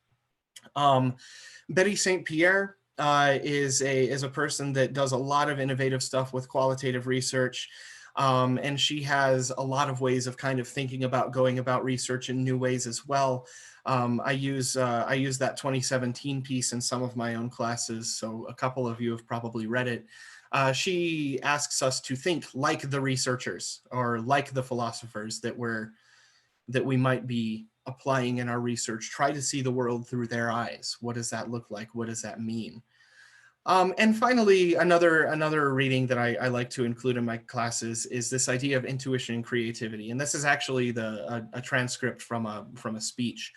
Betty St. Pierre is a person that does a lot of innovative stuff with qualitative research. And she has a lot of ways of kind of thinking about going about research in new ways as well. I use that 2017 piece in some of my own classes, so a couple of you have probably read it. She asks us to think like the researchers or like the philosophers that we might be applying in our research. Try to see the world through their eyes. What does that look like? What does that mean? And finally, another reading that I like to include in my classes is this idea of intuition and creativity. And this is actually a transcript from a speech.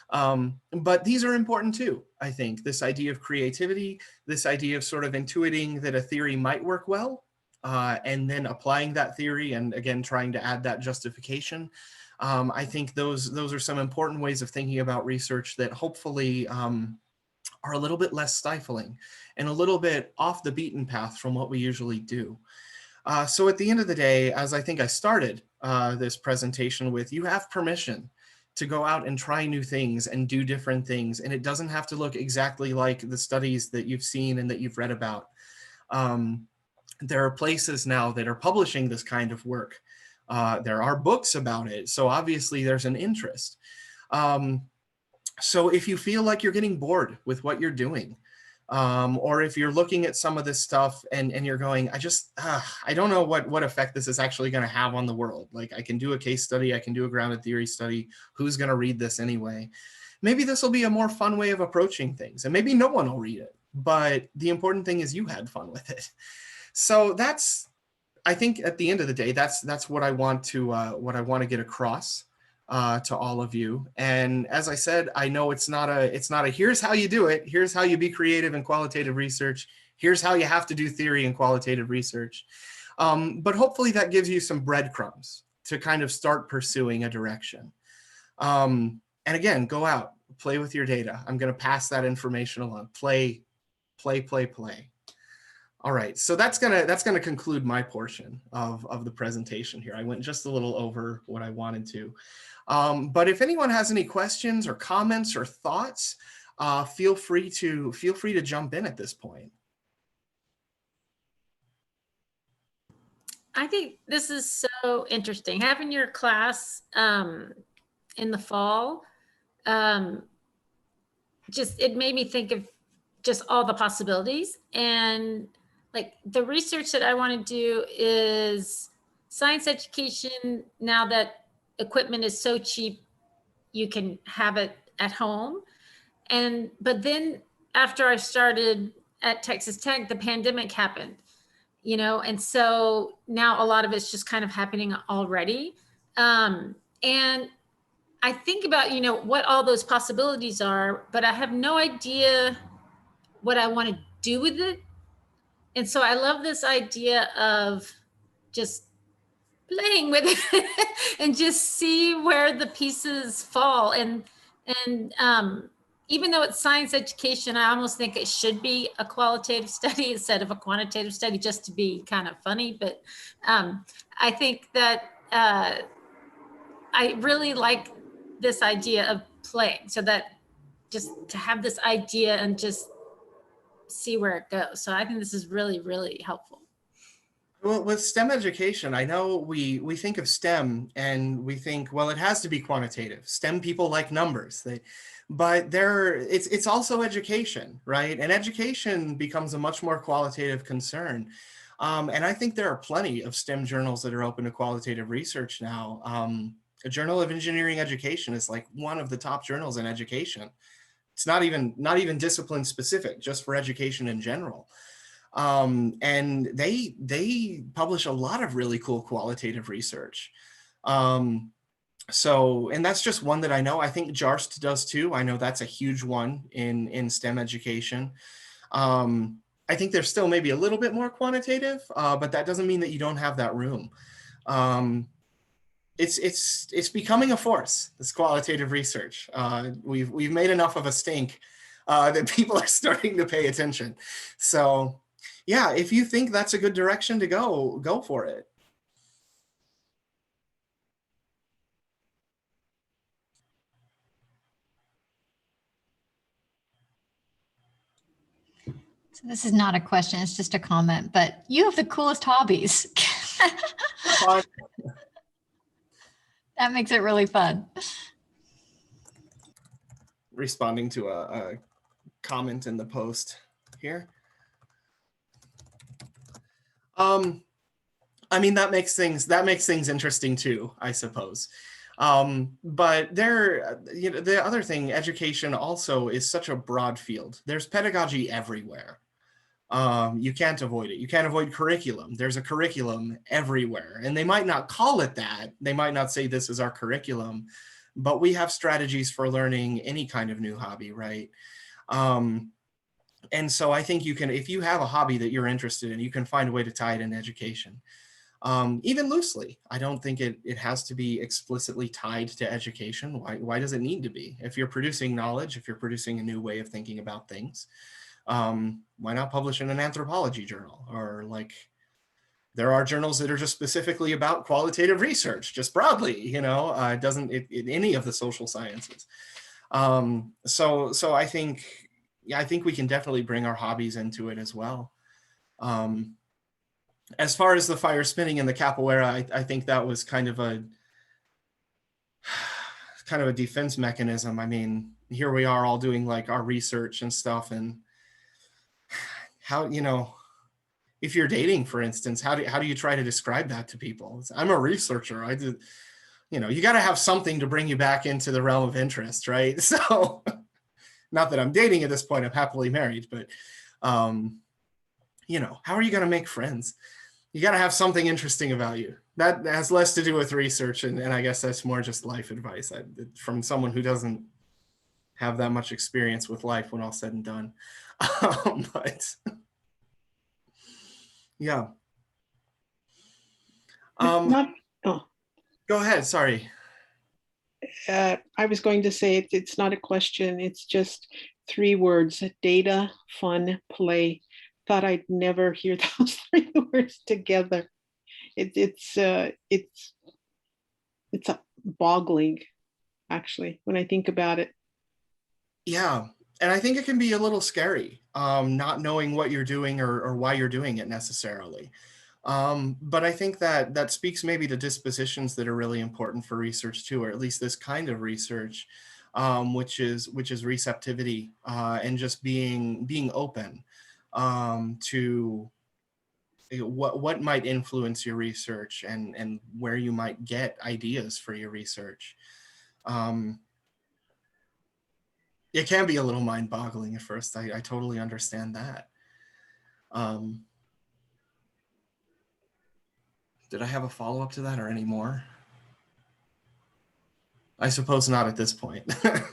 But these are important too, I think. This idea of creativity, this idea of sort of intuiting that a theory might work well, and then applying that theory and again, trying to add that justification. I think those are some important ways of thinking about research that hopefully are a little bit less stifling and a little bit off the beaten path from what we usually do. So at the end of the day, as I think I started this presentation with, you have permission to go out and try new things and do different things. And it doesn't have to look exactly like the studies that you've seen and that you've read about. There are places now that are publishing this kind of work. There are books about it. So obviously there's an interest. So if you feel like you're getting bored with what you're doing, or if you're looking at some of this stuff and you're going, I don't know what effect this is actually going to have on the world. Like, I can do a case study, I can do a grounded theory study. Who's going to read this anyway? Maybe this will be a more fun way of approaching things, and maybe no one will read it. But the important thing is you had fun with it. So I think at the end of the day, that's what I want to get across to all of you. And as I said, I know it's not a here's how you do it, here's how you be creative in qualitative research, here's how you have to do theory in qualitative research. But hopefully that gives you some breadcrumbs to kind of start pursuing a direction. And again, go out, play with your data. I'm going to pass that information along. Play. All right, so that's gonna conclude my portion of the presentation here. I went just a little over what I wanted to. But if anyone has any questions or comments or thoughts, feel free to jump in at this point. I think this is so interesting. Having your class in the fall, it made me think of just all the possibilities. And like the research that I want to do is science education. Now that equipment is so cheap, you can have it at home. But then after I started at Texas Tech, the pandemic happened, and so now a lot of it's just kind of happening already. And I think about, what all those possibilities are, but I have no idea what I want to do with it. And so I love this idea of just playing with it and just see where the pieces fall. And even though it's science education, I almost think it should be a qualitative study instead of a quantitative study, just to be kind of funny. But I think that I really like this idea of playing, so that just to have this idea and just see where it goes. So I think this is really, really helpful. Well, with STEM education, I know we think of STEM and we think, well, it has to be quantitative. STEM people like numbers, but it's also education, right? And education becomes a much more qualitative concern. And I think there are plenty of STEM journals that are open to qualitative research now. A Journal of Engineering Education is like one of the top journals in education. It's not even discipline specific, just for education in general. And they publish a lot of really cool qualitative research. And that's just one that I know. I think JARST does too. I know that's a huge one in STEM education. I think there's still maybe a little bit more quantitative, but that doesn't mean that you don't have that room. it's becoming a force, this qualitative research. We've made enough of a stink that people are starting to pay attention. So yeah, if you think that's a good direction to go for it. So this is not a question, it's just a comment, but you have the coolest hobbies. Fun. That makes it really fun. Responding to a comment in the post here. I mean, that makes things interesting too, I suppose. But the other thing, education also is such a broad field. There's pedagogy everywhere. You can't avoid it. You can't avoid curriculum. There's a curriculum everywhere, and they might not call it that. They might not say this is our curriculum, but we have strategies for learning any kind of new hobby, right? And so I think you can, if you have a hobby that you're interested in, you can find a way to tie it in education. Even loosely. I don't think it has to be explicitly tied to education. Why does it need to be? If you're producing knowledge, if you're producing a new way of thinking about things, why not publish in an anthropology journal? Or like, there are journals that are just specifically about qualitative research, just broadly, you know, it doesn't, any of the social sciences. So I think, yeah, I think we can definitely bring our hobbies into it as well. As far as the fire spinning and the capoeira, I think that was kind of a defense mechanism. I mean, here we are all doing like our research and stuff, and how, you know, if you're dating, for instance, how do you try to describe that to people? I'm a researcher. I did, you know, you got to have something to bring you back into the realm of interest, right? So, not that I'm dating at this point, I'm happily married, but, you know, how are you going to make friends? You got to have something interesting about you. That has less to do with research, and I guess that's more just life advice from someone who doesn't have that much experience with life when all said and done. But yeah. Not, oh, Go ahead, sorry. I was going to say it's not a question. It's just 3 words: data, fun, play. Thought I'd never hear those 3 words together. It's boggling, actually, when I think about it. Yeah, and I think it can be a little scary, not knowing what you're doing or why you're doing it necessarily. But I think that speaks maybe to dispositions that are really important for research too, or at least this kind of research, which is receptivity, and just being open to what might influence your research and where you might get ideas for your research. It can be a little mind-boggling at first. I totally understand that. Did I have a follow-up to that or any more? I suppose not at this point. So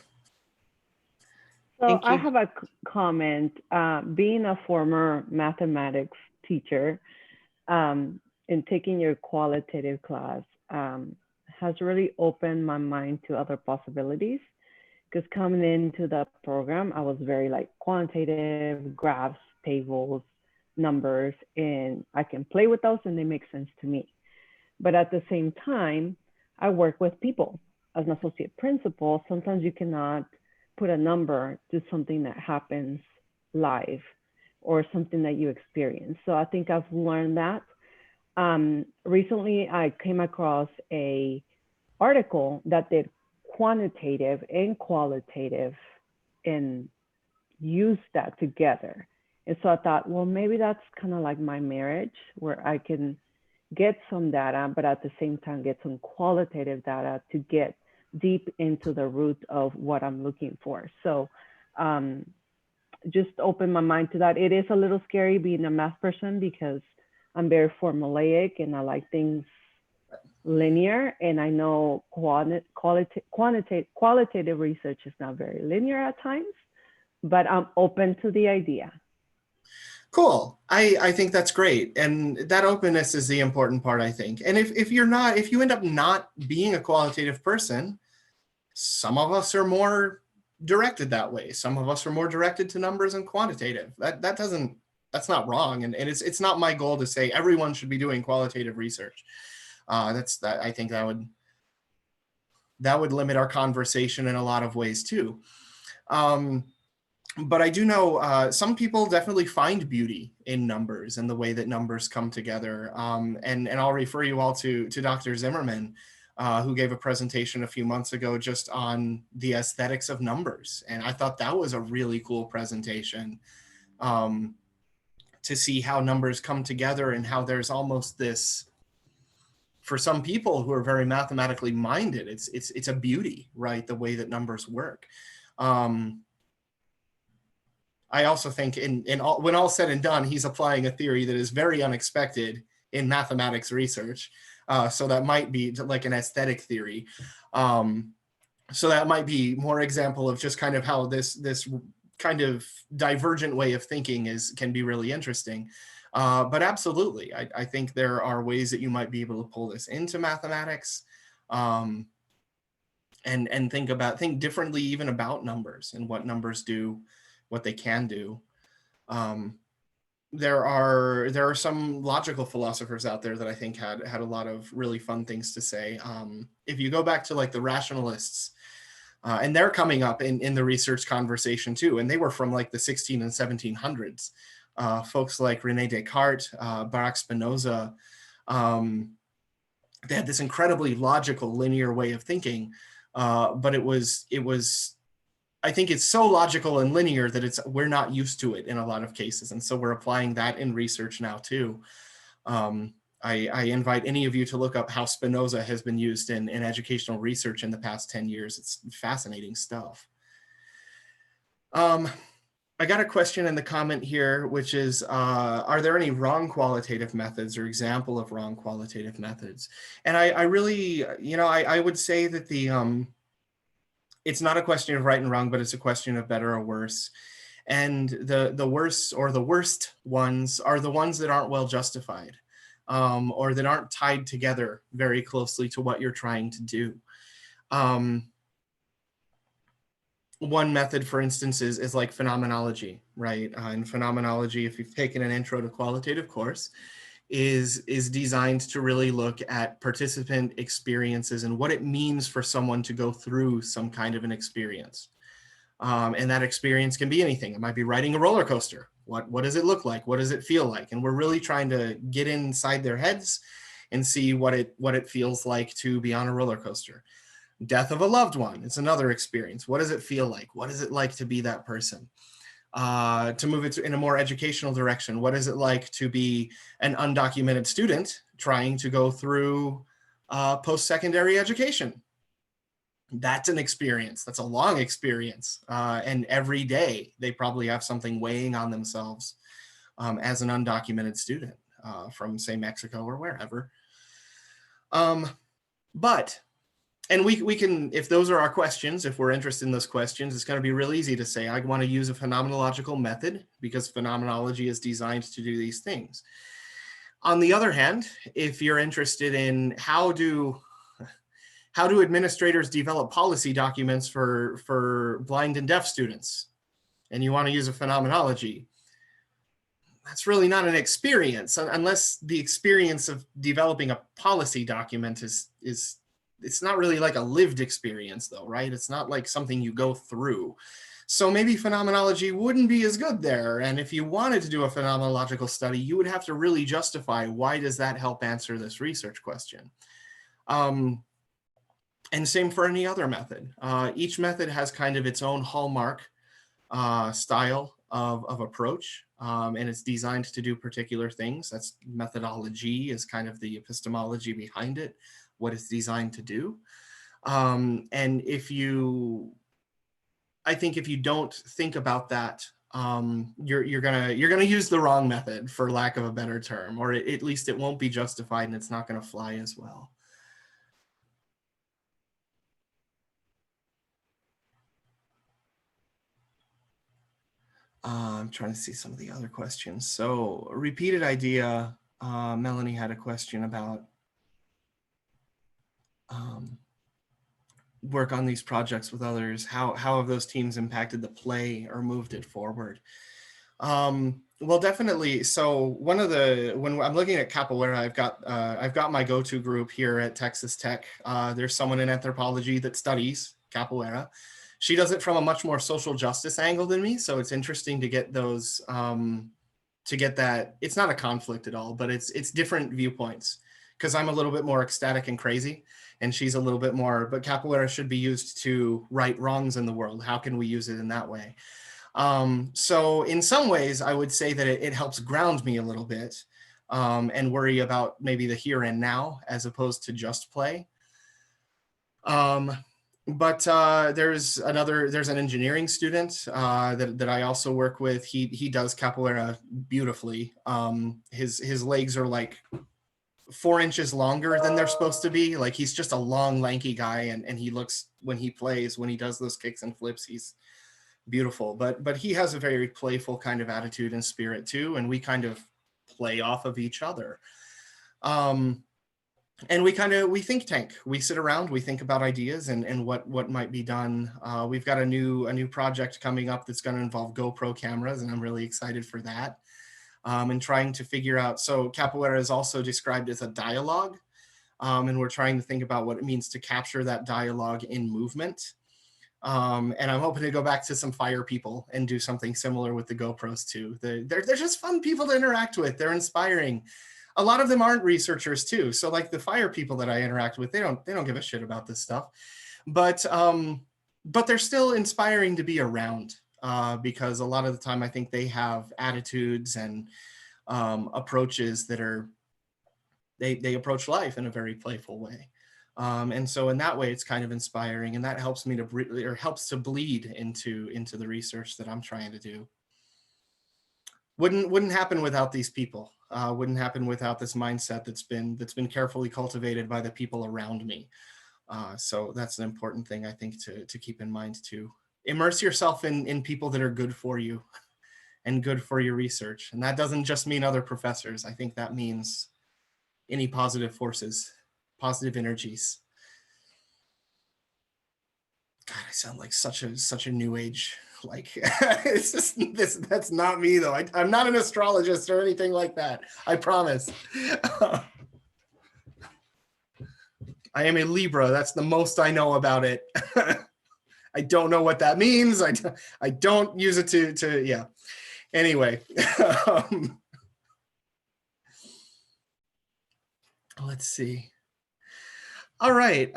Thank I you. have a comment. Being a former mathematics teacher and taking your qualitative class has really opened my mind to other possibilities. Because coming into the program, I was very like quantitative, graphs, tables, numbers, and I can play with those and they make sense to me. But at the same time, I work with people. As an associate principal, sometimes you cannot put a number to something that happens live or something that you experience. So I think I've learned that. Recently, I came across an article that did quantitative and qualitative and used that together. And so I thought, well, maybe that's kind of like my marriage, where I can get some data, but at the same time get some qualitative data to get deep into the root of what I'm looking for. So just open my mind to that. It is a little scary being a math person because I'm very formulaic and I like things linear, and I know qualitative research is not very linear at times, but I'm open to the idea. Cool. I think that's great. And that openness is the important part, I think. And if you end up not being a qualitative person, some of us are more directed that way. Some of us are more directed to numbers and quantitative. That's not wrong. And it's not my goal to say everyone should be doing qualitative research. I think that would limit our conversation in a lot of ways too. But I do know some people definitely find beauty in numbers and the way that numbers come together. And I'll refer you all to Dr. Zimmerman, who gave a presentation a few months ago just on the aesthetics of numbers. And I thought that was a really cool presentation, to see how numbers come together and how there's almost this, for some people who are very mathematically minded, it's a beauty, right? The way that numbers work. I also think when all said and done, he's applying a theory that is very unexpected in mathematics research. So that might be like an aesthetic theory. So that might be more example of just kind of how this kind of divergent way of thinking can be really interesting. But absolutely, I think there are ways that you might be able to pull this into mathematics, and think differently even about numbers and what numbers do, what they can do. There are some logical philosophers out there that I think had a lot of really fun things to say. If you go back to like the rationalists, and they're coming up in the research conversation too, and they were from like the 16 and 1700s. Folks like René Descartes, Baruch Spinoza, they had this incredibly logical, linear way of thinking, but it was. I think it's so logical and linear that we're not used to it in a lot of cases. And so we're applying that in research now too. I invite any of you to look up how Spinoza has been used in educational research in the past 10 years. It's fascinating stuff. I got a question in the comment here, which is, are there any wrong qualitative methods or example of wrong qualitative methods? And I really, I would say that it's not a question of right and wrong, but it's a question of better or worse. And the worst or the worst ones are the ones that aren't well justified, or that aren't tied together very closely to what you're trying to do. One method, for instance, is like phenomenology, right? In phenomenology, if you've taken an intro to qualitative course, is designed to really look at participant experiences and what it means for someone to go through some kind of an experience. And that experience can be anything. It might be riding a roller coaster. What does it look like? What does it feel like? And we're really trying to get inside their heads and see what it feels like to be on a roller coaster. Death of a loved one, it's another experience. What does it feel like? What is it like to be that person? To move it in a more educational direction, what is it like to be an undocumented student trying to go through post-secondary education? That's an experience. That's a long experience. And every day they probably have something weighing on themselves as an undocumented student from, say, Mexico or wherever. And we can, if those are our questions, if we're interested in those questions, it's going to be real easy to say, I want to use a phenomenological method because phenomenology is designed to do these things. On the other hand, if you're interested in how do administrators develop policy documents for blind and deaf students, and you want to use a phenomenology, that's really not an experience, unless the experience of developing a policy document is it's not really like a lived experience though, right? It's not like something you go through. So maybe phenomenology wouldn't be as good there. And if you wanted to do a phenomenological study, you would have to really justify why does that help answer this research question? And same for any other method. Each method has kind of its own hallmark style of approach, and it's designed to do particular things. That's methodology is kind of the epistemology behind it, what it's designed to do. And I think if you don't think about that, you're gonna use the wrong method, for lack of a better term, or at least it won't be justified and it's not gonna fly as well. I'm trying to see some of the other questions. So repeated idea, Melanie had a question about work on these projects with others. How have those teams impacted the play or moved it forward? Well, definitely. So when I'm looking at Capoeira, I've got my go-to group here at Texas Tech. There's someone in anthropology that studies Capoeira. She does it from a much more social justice angle than me. So it's interesting to get those, to get that. It's not a conflict at all, but it's different viewpoints, because I'm a little bit more ecstatic and crazy, and she's a little bit more, but Capoeira should be used to right wrongs in the world. How can we use it in that way? So in some ways, I would say that it helps ground me a little bit, and worry about maybe the here and now as opposed to just play. But there's an engineering student that I also work with. He does Capoeira beautifully. His legs are like 4 inches longer than they're supposed to be. Like, he's just a long, lanky guy, and he looks, when he plays, when he does those kicks and flips, he's beautiful. But he has a very playful kind of attitude and spirit too, and we kind of play off of each other. And we think tank. We sit around, we think about ideas and what might be done. We've got a new project coming up that's going to involve GoPro cameras, and I'm really excited for that. And trying to figure out, so Capoeira is also described as a dialogue, and we're trying to think about what it means to capture that dialogue in movement. And I'm hoping to go back to some fire people and do something similar with the GoPros too. They're just fun people to interact with. They're inspiring. A lot of them aren't researchers too. So like the fire people that I interact with, they don't give a shit about this stuff, but they're still inspiring to be around, because a lot of the time I think they have attitudes and approaches that are, they approach life in a very playful way. And so in that way, it's kind of inspiring, and that helps me helps to bleed into the research that I'm trying to do. Wouldn't happen without these people. Wouldn't happen without this mindset that's been carefully cultivated by the people around me. So that's an important thing, I think, to keep in mind too. Immerse yourself in people that are good for you and good for your research. And that doesn't just mean other professors. I think that means any positive forces, positive energies. God, I sound like such a new age, like, it's just that's not me though. I'm not an astrologist or anything like that, I promise. I am a Libra. That's the most I know about it. I don't know what that means. I don't use it to yeah. Anyway, let's see. All right,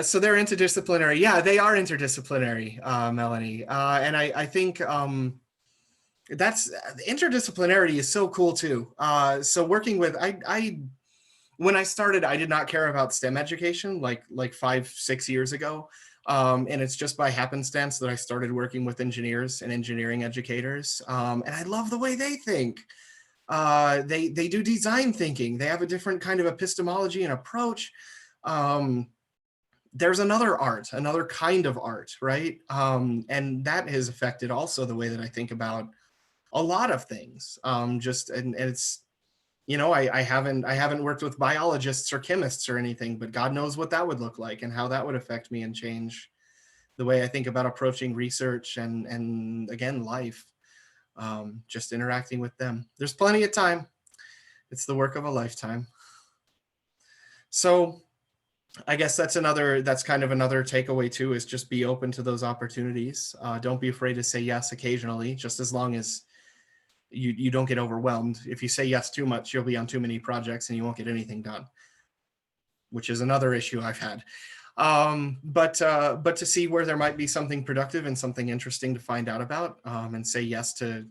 so they're interdisciplinary. Yeah, they are interdisciplinary, Melanie. And I think that's, interdisciplinarity is so cool too. So working with, when I started, I did not care about STEM education like 5-6 years ago. And it's just by happenstance that I started working with engineers and engineering educators. And I love the way they think. They do design thinking. They have a different kind of epistemology and approach. There's another kind of art, right? And that has affected also the way that I think about a lot of things. And it's, you know, I haven't worked with biologists or chemists or anything, but God knows what that would look like and how that would affect me and change the way I think about approaching research and again, life. Just interacting with them. There's plenty of time. It's the work of a lifetime. So I guess that's kind of another takeaway too, is just be open to those opportunities. Don't be afraid to say yes occasionally, just as long as you don't get overwhelmed. If you say yes too much, you'll be on too many projects and you won't get anything done, which is another issue I've had. But to see where there might be something productive and something interesting to find out about, and say yes to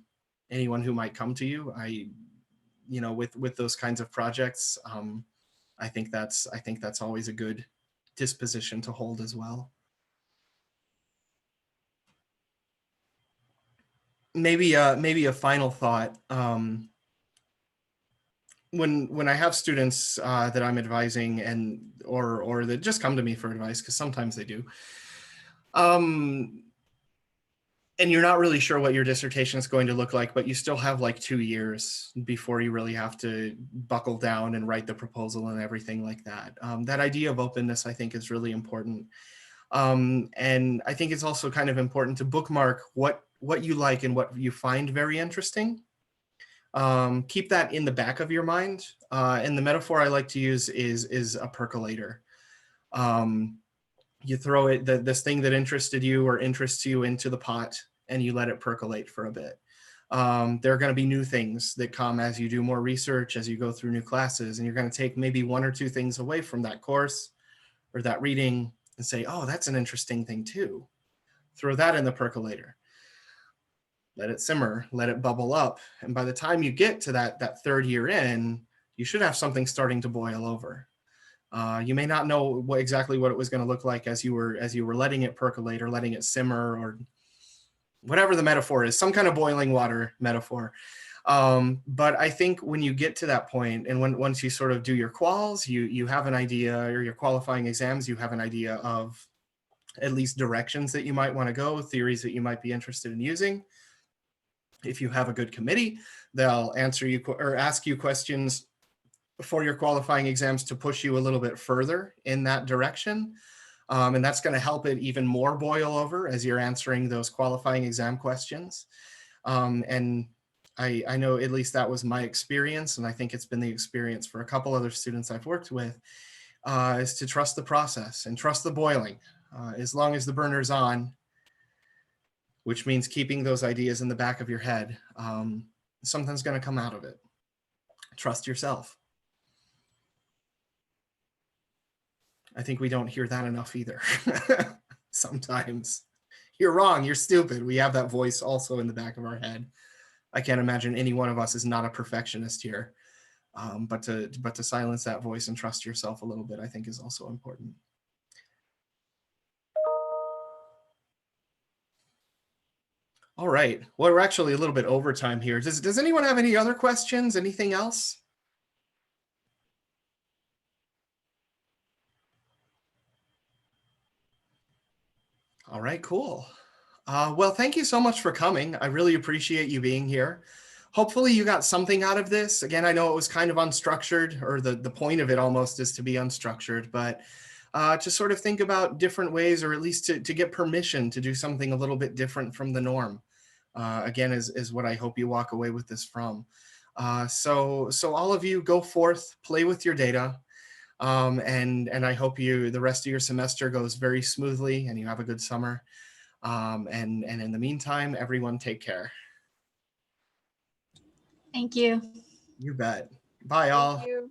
anyone who might come to you. With those kinds of projects, I think that's always a good disposition to hold as well. Maybe a final thought. When I have students that I'm advising or that just come to me for advice, because sometimes they do, and you're not really sure what your dissertation is going to look like, but you still have like 2 years before you really have to buckle down and write the proposal and everything like that. That idea of openness, I think, is really important. And I think it's also kind of important to bookmark what you like and what you find very interesting. Keep that in the back of your mind. And the metaphor I like to use is a percolator. You throw it, this thing that interested you or interests you, into the pot, and you let it percolate for a bit. There are going to be new things that come as you do more research, as you go through new classes, and you're going to take maybe 1 or 2 things away from that course or that reading and say, oh, that's an interesting thing too. Throw that in the percolator. Let it simmer, let it bubble up. And by the time you get to that 3rd year in, you should have something starting to boil over. You may not know exactly what it was going to look like as you were letting it percolate or letting it simmer, or whatever the metaphor is, some kind of boiling water metaphor. But I think when you get to that point, and once you sort of do your quals, you have an idea, or your qualifying exams, you have an idea of at least directions that you might want to go, theories that you might be interested in using. If you have a good committee, they'll answer you or ask you questions for your qualifying exams to push you a little bit further in that direction. And that's going to help it even more boil over as you're answering those qualifying exam questions. And I know at least that was my experience, and I think it's been the experience for a couple other students I've worked with, is to trust the process and trust the boiling. As long as the burner's on, which means keeping those ideas in the back of your head, something's going to come out of it. Trust yourself. I think we don't hear that enough either. Sometimes you're wrong, you're stupid. We have that voice also in the back of our head. I can't imagine any one of us is not a perfectionist here. But to silence that voice and trust yourself a little bit, I think, is also important. All right. Well, we're actually a little bit over time here. Does anyone have any other questions? Anything else? All right, cool. Well, thank you so much for coming. I really appreciate you being here. Hopefully you got something out of this. Again, I know it was kind of unstructured, or the point of it almost is to be unstructured, but to sort of think about different ways, or at least to get permission to do something a little bit different from the norm. Again, is what I hope you walk away with this from. So all of you, go forth, play with your data. And I hope the rest of your semester goes very smoothly and you have a good summer. And in the meantime, everyone take care. Thank you. You bet. Bye, all. Thank you.